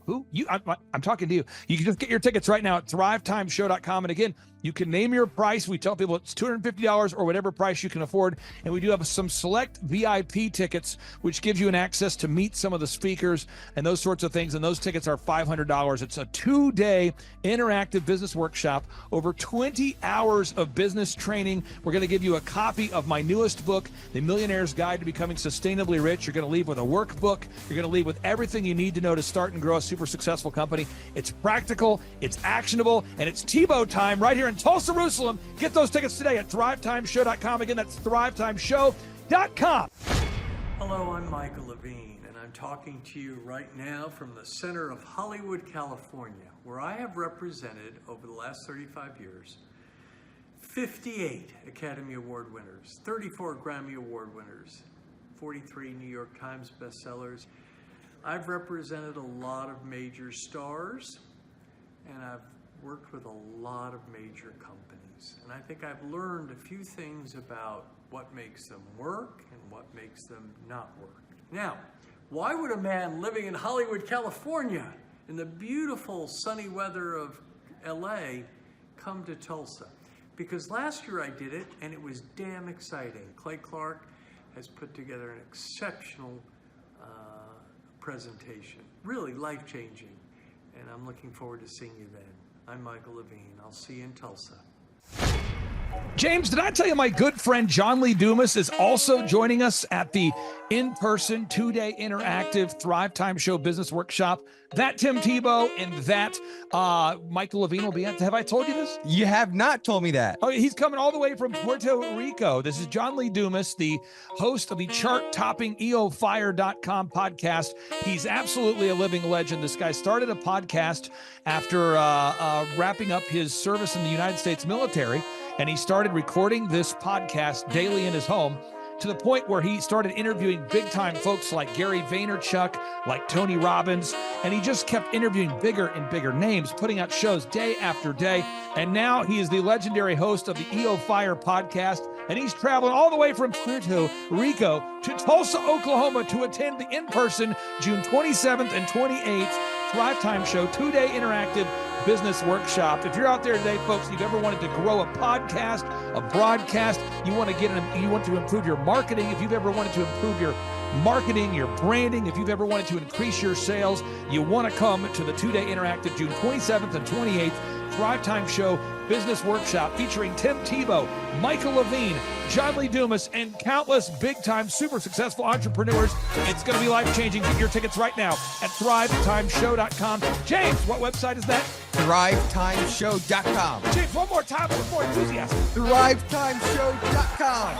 I'm talking to you. You can just get your tickets right now at thrivetimeshow.com. And again, you can name your price. We tell people it's $250 or whatever price you can afford. And we do have some select VIP tickets, which gives you an access to meet some of the speakers and those sorts of things. And those tickets are $500. It's a 2-day interactive business workshop, over 20 hours of business training. We're going to give you a copy of my newest book, The Millionaire's Guide to Becoming Sustainably Rich. You're going to leave with a workbook. You're going to leave with everything you need to know to start and grow a super successful company. It's practical, it's actionable, and it's Tebow time right here in Tulsa, Jerusalem. Get those tickets today at thrivetimeshow.com. Again, that's thrivetimeshow.com. Hello, I'm Michael Levine, and I'm talking to you right now from the center of Hollywood, California, where I have represented over the last 35 years 58 Academy Award winners, 34 Grammy Award winners, 43 New York Times bestsellers. I've represented a lot of major stars, and I've worked with a lot of major companies. And I think I've learned a few things about what makes them work and what makes them not work. Now, why would a man living in Hollywood, California, in the beautiful sunny weather of LA, come to Tulsa? Because last year I did it, and it was damn exciting. Clay Clark has put together an exceptional presentation, really life-changing, and I'm looking forward to seeing you then. I'm Michael Levine. I'll see you in Tulsa. James, did I tell you my good friend John Lee Dumas is also joining us at the in-person 2-day interactive Thrivetime Show Business Workshop? That Tim Tebow and that Michael Levine will be at. Have I told you this? You have not told me that. Oh, he's coming all the way from Puerto Rico. This is John Lee Dumas, the host of the chart-topping EOFire.com podcast. He's absolutely a living legend. This guy started a podcast after wrapping up his service in the United States military, and he started recording this podcast daily in his home, to the point where he started interviewing big-time folks like Gary Vaynerchuk, like Tony Robbins, and he just kept interviewing bigger and bigger names, putting out shows day after day. And now he is the legendary host of the EO Fire podcast, and he's traveling all the way from Puerto Rico to Tulsa, Oklahoma to attend the in-person June 27th and 28th Thrivetime Show 2-day interactive business workshop. If you're out there today, folks, you've ever wanted to grow a podcast, a broadcast, you want to improve your marketing, if you've ever wanted to improve your marketing, your branding, if you've ever wanted to increase your sales, you want to come to the 2-day interactive June 27th and 28th Thrivetime Show Business Workshop featuring Tim Tebow, Michael Levine, John Lee Dumas, and countless big-time super successful entrepreneurs. It's going to be life-changing. Get your tickets right now at thrivetimeshow.com. James, what website is that? Thrivetimeshow.com. James, one more time with more enthusiasm. Thrivetimeshow.com.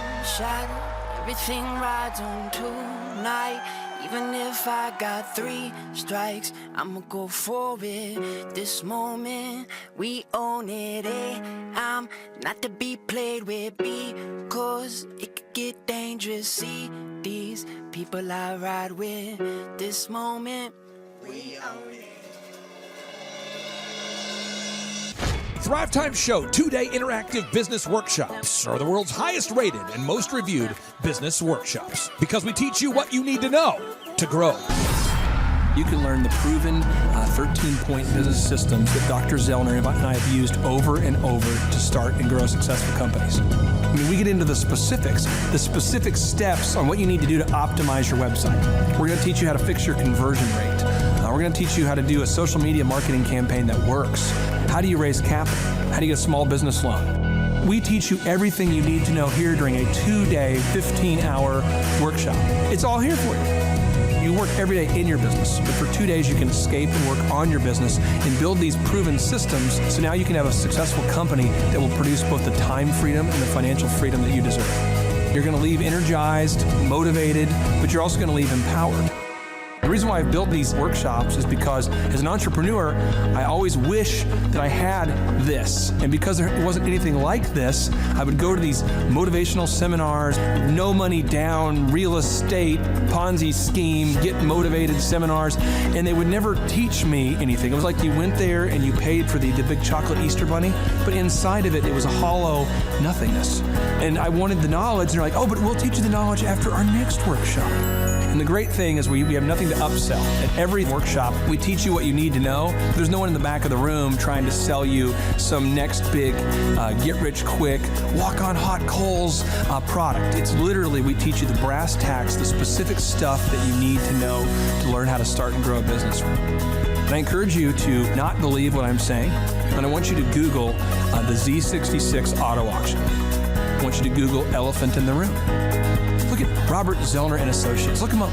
Everything rides on tonight. Even if I got 3 strikes, I'ma go for it. This moment, we own it. I'm not to be played with because it could get dangerous. See these people I ride with. This moment, we own it. Thrivetime Show 2-day interactive business workshops are the world's highest rated and most reviewed business workshops because we teach you what you need to know to grow. You can learn the proven 13-point business systems that Dr. Zellner and I have used over and over to start and grow successful companies. I mean, we get into the specific steps on what you need to do to optimize your website. We're going to teach you how to fix your conversion rate. We're going to teach you how to do a social media marketing campaign that works. How do you raise capital? How do you get a small business loan? We teach you everything you need to know here during a 2-day, 15-hour workshop. It's all here for you. You work every day in your business, but for 2 days you can escape and work on your business and build these proven systems so now you can have a successful company that will produce both the time freedom and the financial freedom that you deserve. You're going to leave energized, motivated, but you're also going to leave empowered. The reason why I've built these workshops is because as an entrepreneur, I always wish that I had this. And because there wasn't anything like this, I would go to these motivational seminars, no money down, real estate, Ponzi scheme, get motivated seminars, and they would never teach me anything. It was like you went there and you paid for the big chocolate Easter bunny, but inside of it, it was a hollow nothingness. And I wanted the knowledge, and they're like, oh, but we'll teach you the knowledge after our next workshop. And the great thing is we have nothing to upsell. At every workshop, we teach you what you need to know. There's no one in the back of the room trying to sell you some next big get-rich-quick, walk-on-hot coals product. It's literally, we teach you the brass tacks, the specific stuff that you need to know to learn how to start and grow a business. And I encourage you to not believe what I'm saying, and I want you to Google the Z66 auto auction. I want you to Google elephant in the room. Look at Robert Zellner and Associates. Look them up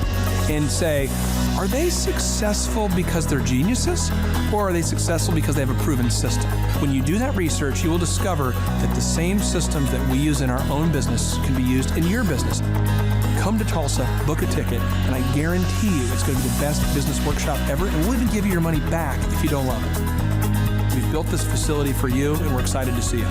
and say, are they successful because they're geniuses, or are they successful because they have a proven system? When you do that research, you will discover that the same systems that we use in our own business can be used in your business. Come to Tulsa, book a ticket, and I guarantee you it's going to be the best business workshop ever, and we'll even give you your money back if you don't love it. We've built this facility for you, and we're excited to see you.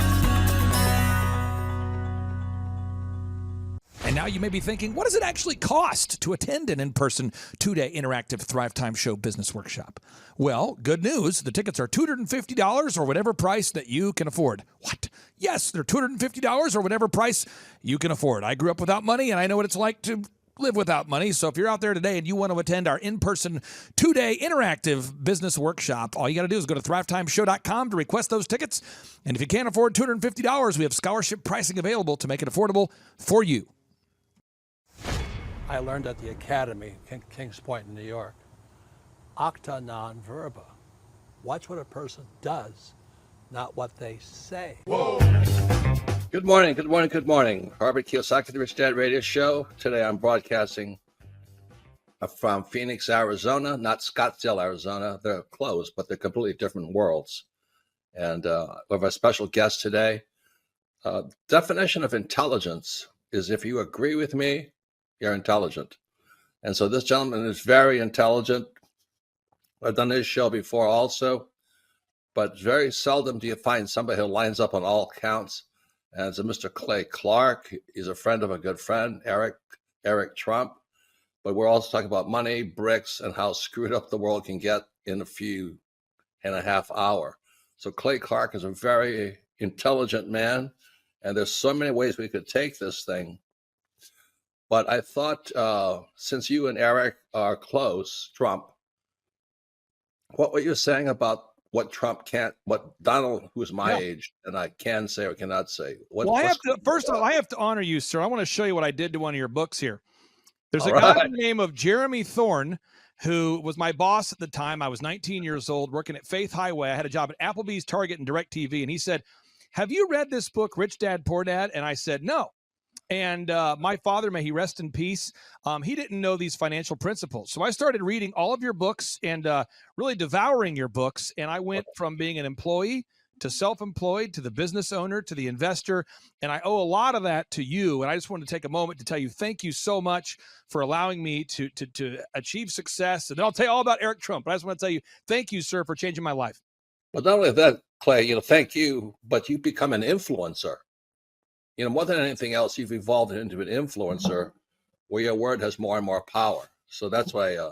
And now you may be thinking, what does it actually cost to attend an in-person 2-day interactive Thrivetime Show business workshop? Well, good news. The tickets are $250 or whatever price that you can afford. What? Yes, they're $250 or whatever price you can afford. I grew up without money, and I know what it's like to live without money. So if you're out there today and you want to attend our in-person 2-day interactive business workshop, all you got to do is go to thrivetimeshow.com to request those tickets. And if you can't afford $250, we have scholarship pricing available to make it affordable for you. I learned at the Academy, Kings Point in New York, acta non verba. Watch what a person does, not what they say. Whoa. Good morning, good morning, good morning. Robert Kiyosaki, the Rich Dad Radio Show. Today I'm broadcasting from Phoenix, Arizona, not Scottsdale, Arizona. They're close, but they're completely different worlds. And we have a special guest today. Definition of intelligence is if you agree with me, you're intelligent. And so this gentleman is very intelligent. I've done his show before also, but very seldom do you find somebody who lines up on all counts. And it's a Mr. Clay Clark. He's a friend of a good friend, Eric Trump. But we're also talking about money, bricks, and how screwed up the world can get in a few and a half hour. So Clay Clark is a very intelligent man, and there's so many ways we could take this thing. But I thought, since you and Eric are close, Trump, what were you saying about what Trump can't, what Donald, who's my age, and I can say or cannot say? First of all, I have to honor you, sir. I want to show you what I did to one of your books here. There's a guy by the name of Jeremy Thorne, who was my boss at the time. I was 19 years old, working at Faith Highway. I had a job at Applebee's, Target, and DirecTV. And he said, have you read this book, Rich Dad, Poor Dad? And I said, no. And my father, may he rest in peace, he didn't know these financial principles. So I started reading all of your books and really devouring your books. And I went from being an employee to self-employed, to the business owner, to the investor. And I owe a lot of that to you. And I just wanted to take a moment to tell you, thank you so much for allowing me to achieve success. And then I'll tell you all about Eric Trump. But I just want to tell you, thank you, sir, for changing my life. But not only that, Clay, thank you, but you become an influencer. More than anything else, you've evolved into an influencer where your word has more and more power. So that's why I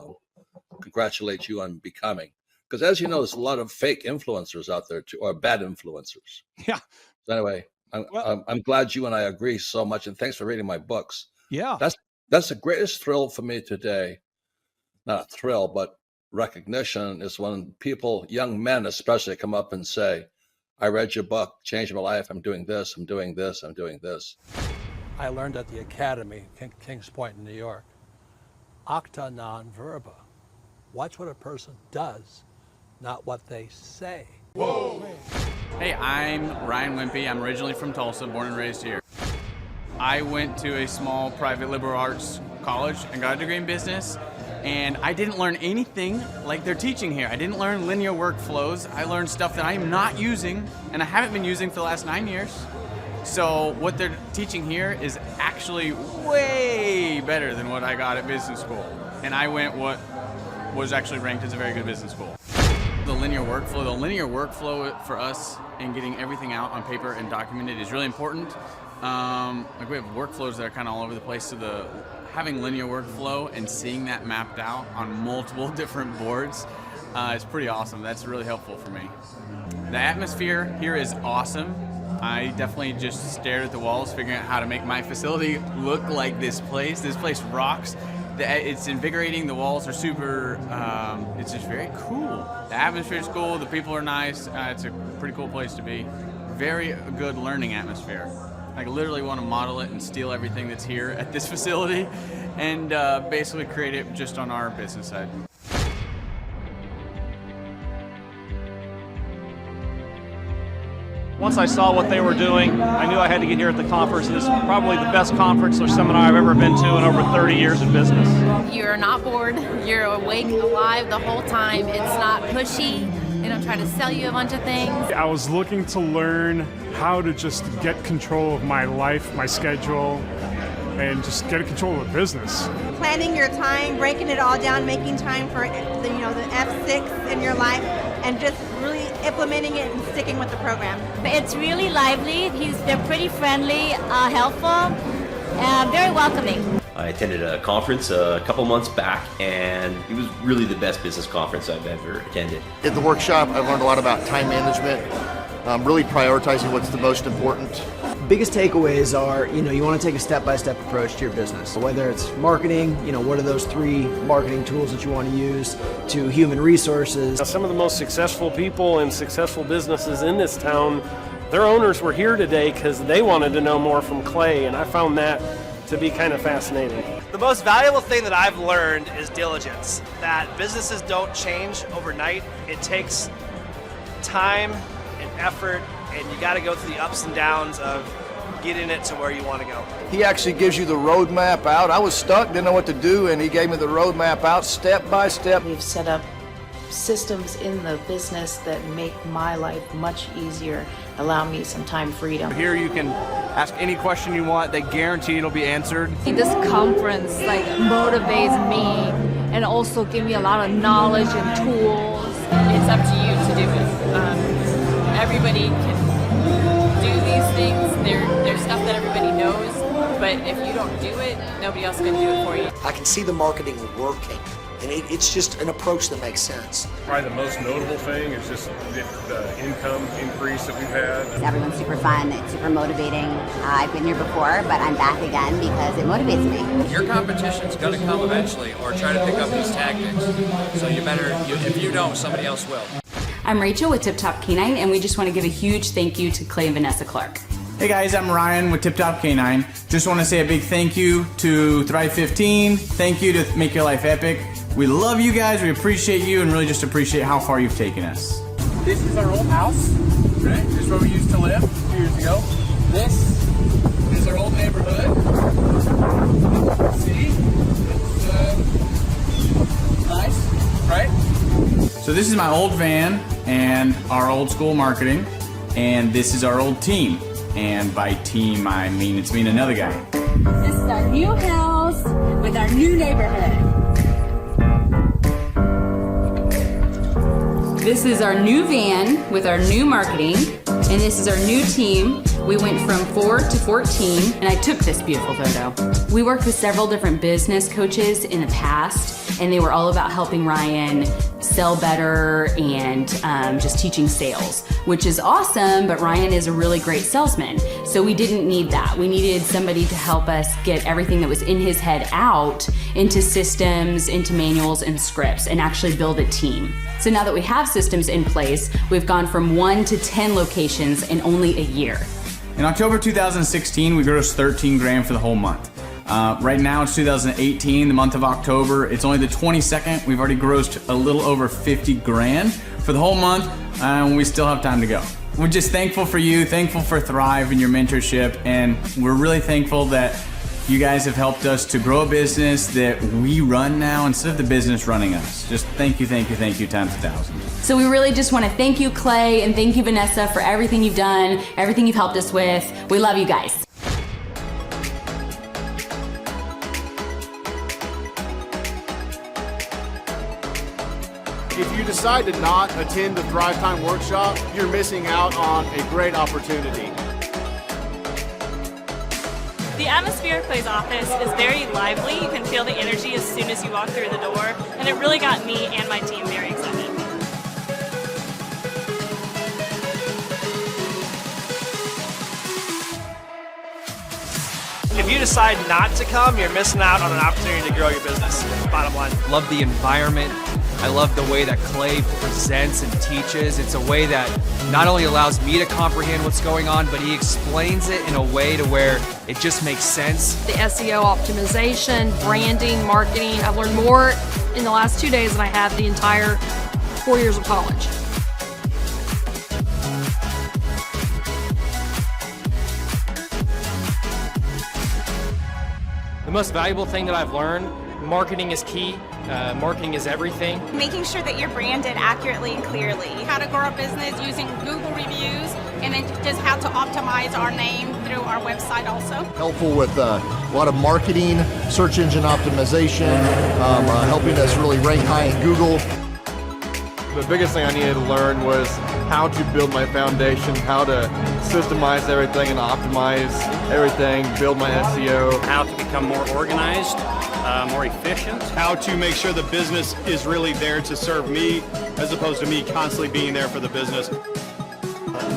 congratulate you on becoming. Because as you know, there's a lot of fake influencers out there, too, or bad influencers. Yeah. So anyway, I'm glad you and I agree so much. And thanks for reading my books. Yeah. That's the greatest thrill for me today. Not a thrill, but recognition is when people, young men especially, come up and say, I read your book, changed my life. I'm doing this, I'm doing this, I'm doing this. I learned at the Academy, Kings Point in New York, acta non verba. Watch what a person does, not what they say. Whoa. Hey, I'm Ryan Wimpy. I'm originally from Tulsa, born and raised here. I went to a small private liberal arts college and got a degree in business. And I didn't learn anything like they're teaching here. I didn't learn linear workflows. I learned stuff that I'm not using and I haven't been using for the last 9 years. So what they're teaching here is actually way better than what I got at business school. And I went what was actually ranked as a very good business school. The linear workflow for us in getting everything out on paper and documented is really important. Like we have workflows that are kind of all over the place, so having linear workflow and seeing that mapped out on multiple different boards is pretty awesome. That's really helpful for me. The atmosphere here is awesome. I definitely just stared at the walls figuring out how to make my facility look like this place. This place rocks. It's invigorating. The walls are super, it's just very cool. The atmosphere is cool. The people are nice. It's a pretty cool place to be. Very good learning atmosphere. I literally want to model it and steal everything that's here at this facility and basically create it just on our business side. Once I saw what they were doing, I knew I had to get here at the conference. This is probably the best conference or seminar I've ever been to in over 30 years in business. You're not bored. You're awake, alive the whole time. It's not pushy. They don't try to sell you a bunch of things. I was looking to learn how to just get control of my life, my schedule, and just get control of the business. Planning your time, breaking it all down, making time for the F6 in your life, and just really implementing it and sticking with the program. It's really lively. They're pretty friendly, helpful, very welcoming. I attended a conference a couple months back, and it was really the best business conference I've ever attended. At the workshop, I learned a lot about time management, really prioritizing what's the most important. Biggest takeaways are, you want to take a step-by-step approach to your business. Whether it's marketing, what are those 3 marketing tools that you want to use, to human resources. Some of the most successful people and successful businesses in this town, their owners were here today because they wanted to know more from Clay, and I found that to be kind of fascinating. The most valuable thing that I've learned is diligence, that businesses don't change overnight. It takes time and effort, and you got to go through the ups and downs of getting it to where you want to go. He actually gives you the roadmap out. I was stuck, didn't know what to do, and he gave me the roadmap out step by step. We've set up systems in the business that make my life much easier, allow me some time freedom. Here you can ask any question you want. They guarantee it'll be answered. This conference motivates me and also give me a lot of knowledge and tools. It's up to you to do it. Everybody can do these things. There's stuff that everybody knows, but if you don't do it, nobody else can do it for you. I can see the marketing working, and it's just an approach that makes sense. Probably the most notable thing is just the income increase that we've had. Everyone's super fun, it's super motivating. I've been here before, but I'm back again because it motivates me. Your competition's going to come eventually, or try to pick up these tactics. So you better, if you don't, somebody else will. I'm Rachel with Tip Top Canine, and we just want to give a huge thank you to Clay and Vanessa Clark. Hey guys, I'm Ryan with Tip Top Canine. Just want to say a big thank you to Thrive 15. Thank you to Make Your Life Epic. We love you guys, we appreciate you, and really just appreciate how far you've taken us. This is our old house, right? This is where we used to live 2 years ago. This is our old neighborhood. See? It's nice, right? So this is my old van and our old school marketing, and this is our old team. And by team, I mean it's me and another guy. This is our new house with our new neighborhood. This is our new van with our new marketing, and this is our new team. We went from 4 to 14, and I took this beautiful photo. We worked with several different business coaches in the past, and they were all about helping Ryan sell better and just teaching sales, which is awesome, but Ryan is a really great salesman. So we didn't need that. We needed somebody to help us get everything that was in his head out into systems, into manuals and scripts, and actually build a team. So now that we have systems in place, we've gone from 1 to 10 locations in only a year. In October 2016, we grossed 13 grand for the whole month. Right now it's 2018, the month of October. It's only the 22nd. We've already grossed a little over 50 grand for the whole month, and we still have time to go. We're just thankful for you, thankful for Thrive and your mentorship, and we're really thankful that You guys have helped us to grow a business that we run now instead of the business running us. Just thank you times 1,000. So we really just want to thank you, Clay, and thank you, Vanessa, for everything you've done, everything you've helped us with. We love you guys. If you decide to not attend the Thrivetime workshop, you're missing out on a great opportunity. The atmosphere of Clay's office is very lively. You can feel the energy as soon as you walk through the door, and it really got me and my team very excited. If you decide not to come, you're missing out on an opportunity to grow your business. Bottom line. Love the environment. I love the way that Clay presents and teaches. It's a way that not only allows me to comprehend what's going on, but he explains it in a way to where it just makes sense. The SEO optimization, branding, marketing. I've learned more in the last 2 days than I have the entire 4 years of college. The most valuable thing that I've learned, marketing is key. Marketing is everything. Making sure that you're branded accurately and clearly. How to grow a business using Google reviews, and then just how to optimize our name through our website also. Helpful with a lot of marketing, search engine optimization, helping us really rank high in Google. The biggest thing I needed to learn was how to build my foundation, how to systemize everything and optimize everything, build my SEO. How to become more organized, more efficient. How to make sure the business is really there to serve me as opposed to me constantly being there for the business.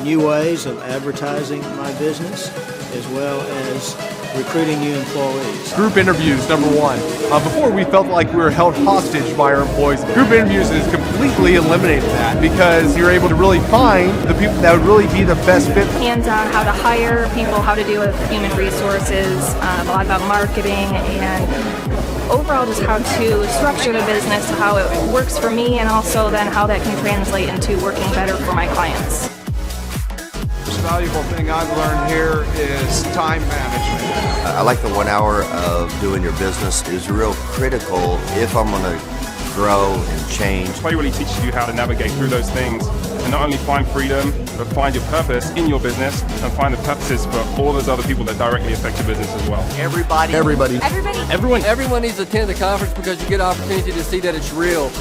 New ways of advertising my business as well as recruiting new employees. Group interviews, number one. Before we felt like we were held hostage by our employees. Group interviews has completely eliminated that because you're able to really find the people that would really be the best fit. Hands-on how to hire people, how to deal with human resources, a lot about marketing, and overall just how to structure the business, how it works for me, and also then how that can translate into working better for my clients. The most valuable thing I've learned here is time management. I like the 1 hour of doing your business is real critical if I'm going to grow and change. Clay really teaches you how to navigate through those things and not only find freedom, but find your purpose in your business and find the purposes for all those other people that directly affect your business as well. Everybody. Everyone needs to attend the conference because you get an opportunity to see that it's real.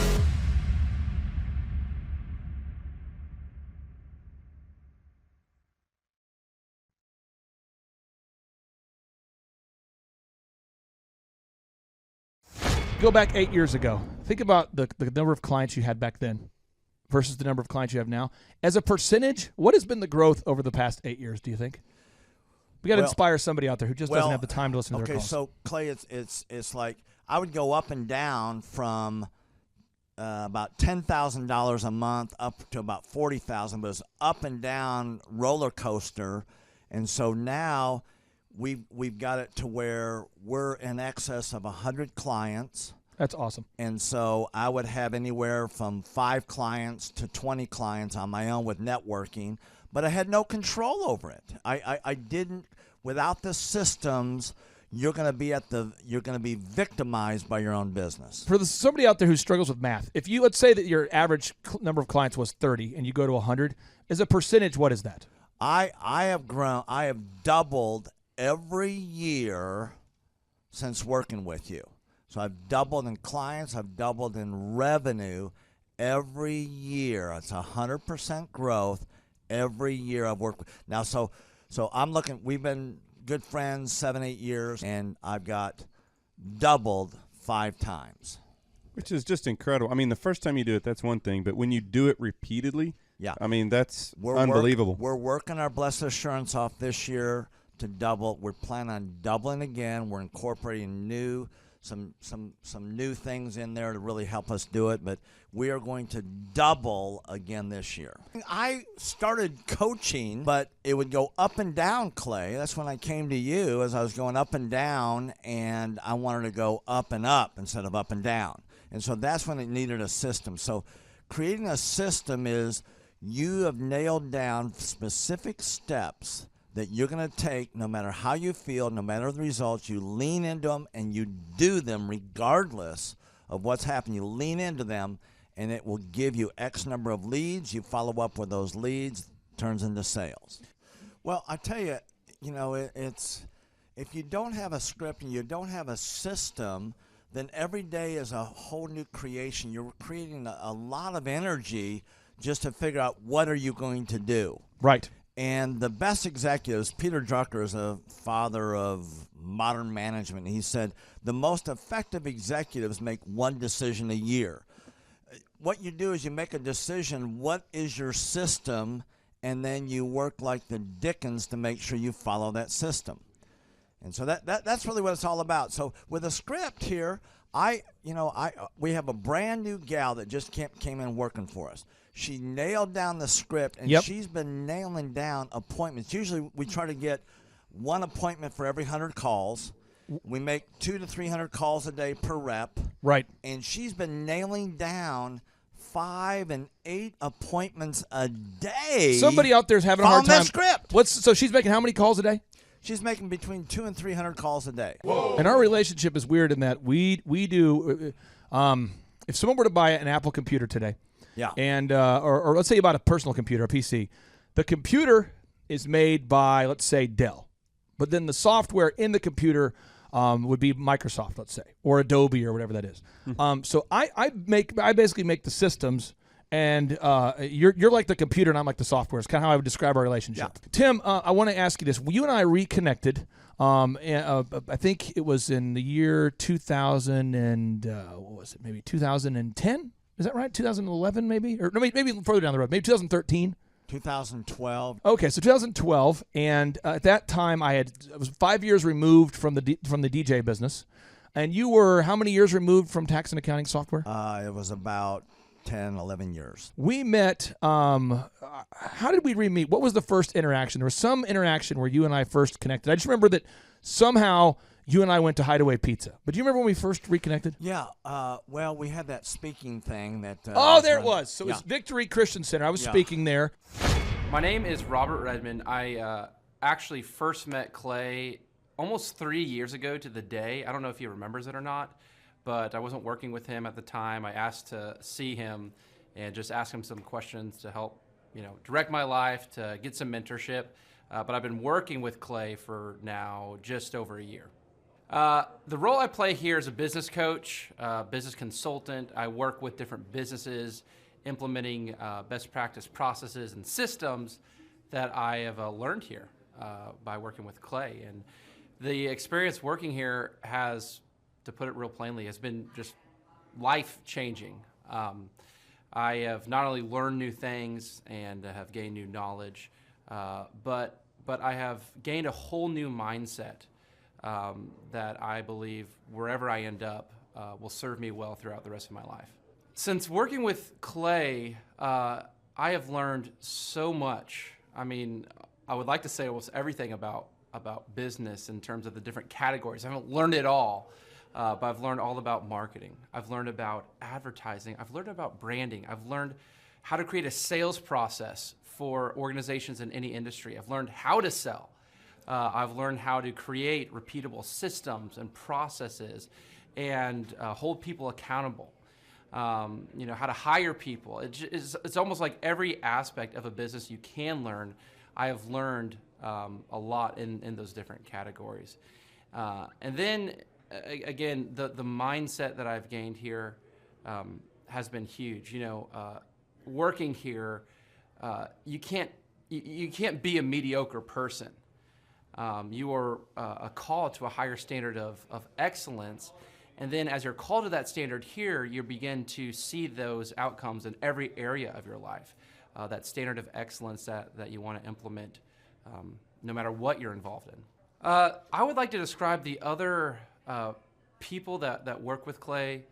Go back 8 years ago. Think about the number of clients you had back then versus the number of clients you have now. As a percentage, what has been the growth over the past 8 years, do you think? We got to inspire somebody out there who just doesn't have the time to listen to their calls. Okay, so Clay, it's like I would go up and down from about $10,000 a month up to about $40,000, but it's up and down roller coaster. And so now we've got it to where we're in excess of 100 clients. That's awesome. And so I would have anywhere from 5 clients to 20 clients on my own with networking, but I had no control over it. I didn't. Without the systems, you're going to be victimized by your own business. For somebody out there who struggles with math, if you let's say that your average number of clients was 30 and you go to 100, as a percentage, what is that? I have grown. I have doubled every year since working with you. So I've doubled in clients, I've doubled in revenue every year. It's 100% growth every year I've worked with. Now, so I'm looking, we've been good friends 7-8 years, and I've got doubled 5 times. Which is just incredible. I mean, the first time you do it, that's one thing, but when you do it repeatedly, yeah, I mean, that's unbelievable. We're working our Blessed Assurance off this year to double. We're planning on doubling again. We're incorporating some new things in there to really help us do it, but we are going to double again this year. I started coaching, but it would go up and down, Clay. That's when I came to you, as I was going up and down, and I wanted to go up and up instead of up and down. And so that's when it needed a system. So creating a system is you have nailed down specific steps that you're going to take, no matter how you feel, no matter the results, you lean into them and you do them regardless of what's happening. You lean into them, and it will give you X number of leads. You follow up with those leads, turns into sales. Well, I tell you, it's if you don't have a script and you don't have a system, then every day is a whole new creation. You're creating a lot of energy just to figure out what are you going to do. Right. And the best executives, Peter Drucker is a father of modern management. He said the most effective executives make one decision a year. What you do is you make a decision, what is your system, and then you work like the Dickens to make sure you follow that system. And so that's really what it's all about. So with a script here, we have a brand new gal that just came in working for us. She nailed down the script, and she's been nailing down appointments. Usually we try to get one appointment for every 100 calls. We make 200 to 300 calls a day per rep. Right. And she's been nailing down 5 and 8 appointments a day. Somebody out there's having a hard time. That script. So she's making how many calls a day? She's making between 200 and 300 calls a day. Whoa. And our relationship is weird in that we do. If someone were to buy an Apple computer today, and or let's say you bought a personal computer, a PC, the computer is made by, let's say, Dell, but then the software in the computer would be Microsoft, let's say, or Adobe or whatever that is. So I basically make the systems, and you're like the computer and I'm like the software. It's kind of how I would describe our relationship. Yeah. Tim, I want to ask you this. You and I reconnected. I think it was in the year 2000 and what was it? Maybe 2010. Is that right? 2011, maybe, or no, maybe further down the road. Maybe 2013. 2012. Okay, so 2012, and at that time I was 5 years removed from the DJ business, and you were how many years removed from tax and accounting software? It was about 10, 11 years. We met. How did we re-meet? What was the first interaction? There was some interaction where you and I first connected. I just remember that somehow you and I went to Hideaway Pizza. But do you remember when we first reconnected? Yeah. Well, we had that speaking thing that. There it was. So it was Victory Christian Center. I was speaking there. My name is Robert Redmond. I actually first met Clay almost 3 years ago to the day. I don't know if he remembers it or not, but I wasn't working with him at the time. I asked to see him and just ask him some questions to help, direct my life, to get some mentorship. But I've been working with Clay for now just over a year. The role I play here is a business coach, business consultant. I work with different businesses, implementing best practice processes and systems that I have learned here by working with Clay. And the experience working here has, to put it real plainly, has been just life-changing. I have not only learned new things and have gained new knowledge, but I have gained a whole new mindset that I believe wherever I end up will serve me well throughout the rest of my life. Since working with Clay, I have learned so much. I mean, I would like to say almost everything about business in terms of the different categories. I haven't learned it all, but I've learned all about marketing. I've learned about advertising. I've learned about branding. I've learned how to create a sales process for organizations in any industry. I've learned how to sell. I've learned how to create repeatable systems and processes and hold people accountable. How to hire people. It's almost like every aspect of a business you can learn. I have learned a lot in those different categories. And then, again, the mindset that I've gained here has been huge. Working here, you can't be a mediocre person. You are a call to a higher standard of excellence. And then as you're called to that standard here, you begin to see those outcomes in every area of your life, that standard of excellence that you want to implement no matter what you're involved in. I would like to describe the other people that work with Clay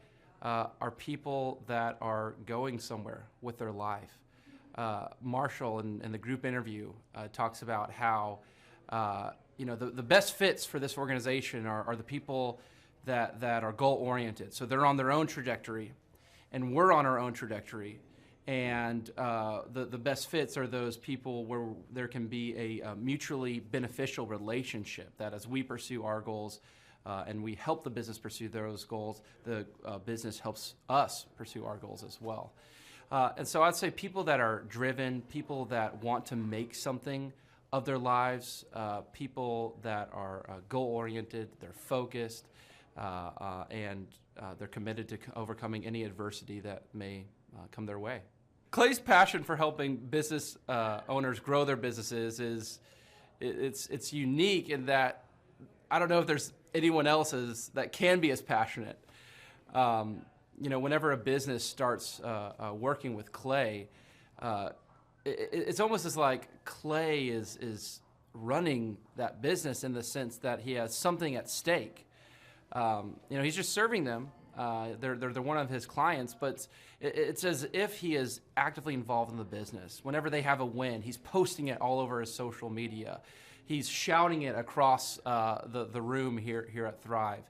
are people that are going somewhere with their life. Marshall in the group interview talks about how the best fits for this organization are the people that are goal-oriented. So they're on their own trajectory, and we're on our own trajectory. And the best fits are those people where there can be a mutually beneficial relationship, that as we pursue our goals and we help the business pursue those goals, the business helps us pursue our goals as well. And so I'd say people that are driven, people that want to make something of their lives, people that are goal-oriented, they're focused, and they're committed to overcoming any adversity that may come their way. Clay's passion for helping business owners grow their businesses it's unique in that I don't know if there's anyone else that can be as passionate. Whenever a business starts working with Clay, it's almost as like Clay is running that business in the sense that he has something at stake. He's just serving them. They're one of his clients, but it's as if he is actively involved in the business. Whenever they have a win, he's posting it all over his social media. He's shouting it across the room here at Thrive.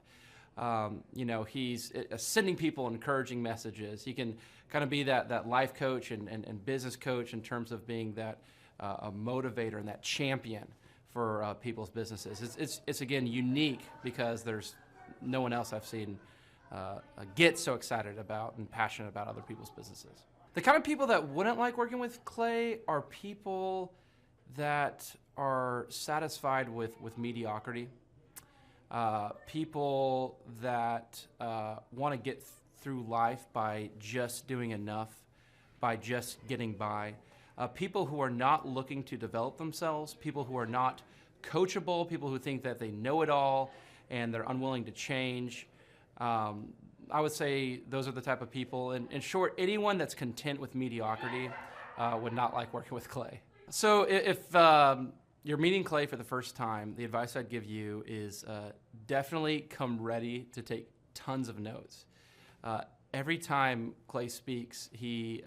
He's sending people encouraging messages. He can kind of be that life coach and business coach in terms of being that a motivator and that champion for people's businesses. It's again unique because there's no one else I've seen get so excited about and passionate about other people's businesses. The kind of people that wouldn't like working with Clay are people that are satisfied with mediocrity. People that want to get through life by just doing enough, by just getting by. People who are not looking to develop themselves, people who are not coachable, people who think that they know it all and they're unwilling to change. I would say those are the type of people. In short, anyone that's content with mediocrity would not like working with Clay. So if you're meeting Clay for the first time, the advice I'd give you is definitely come ready to take tons of notes. Every time Clay speaks, he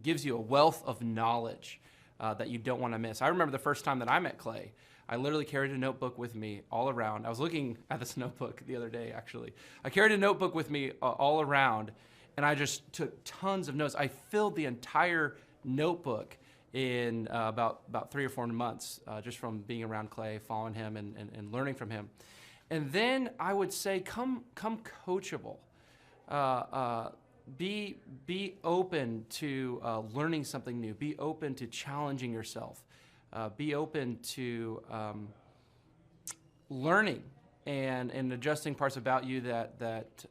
gives you a wealth of knowledge that you don't want to miss. I remember the first time that I met Clay. I literally carried a notebook with me all around. I was looking at this notebook the other day, actually. I carried a notebook with me all around, and I just took tons of notes. I filled the entire notebook in about 3 or 4 months, just from being around Clay, following him, and learning from him. And then I would say, come coachable. Be open to learning something new. Be open to challenging yourself. Be open to learning and adjusting parts about you that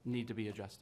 need to be adjusted.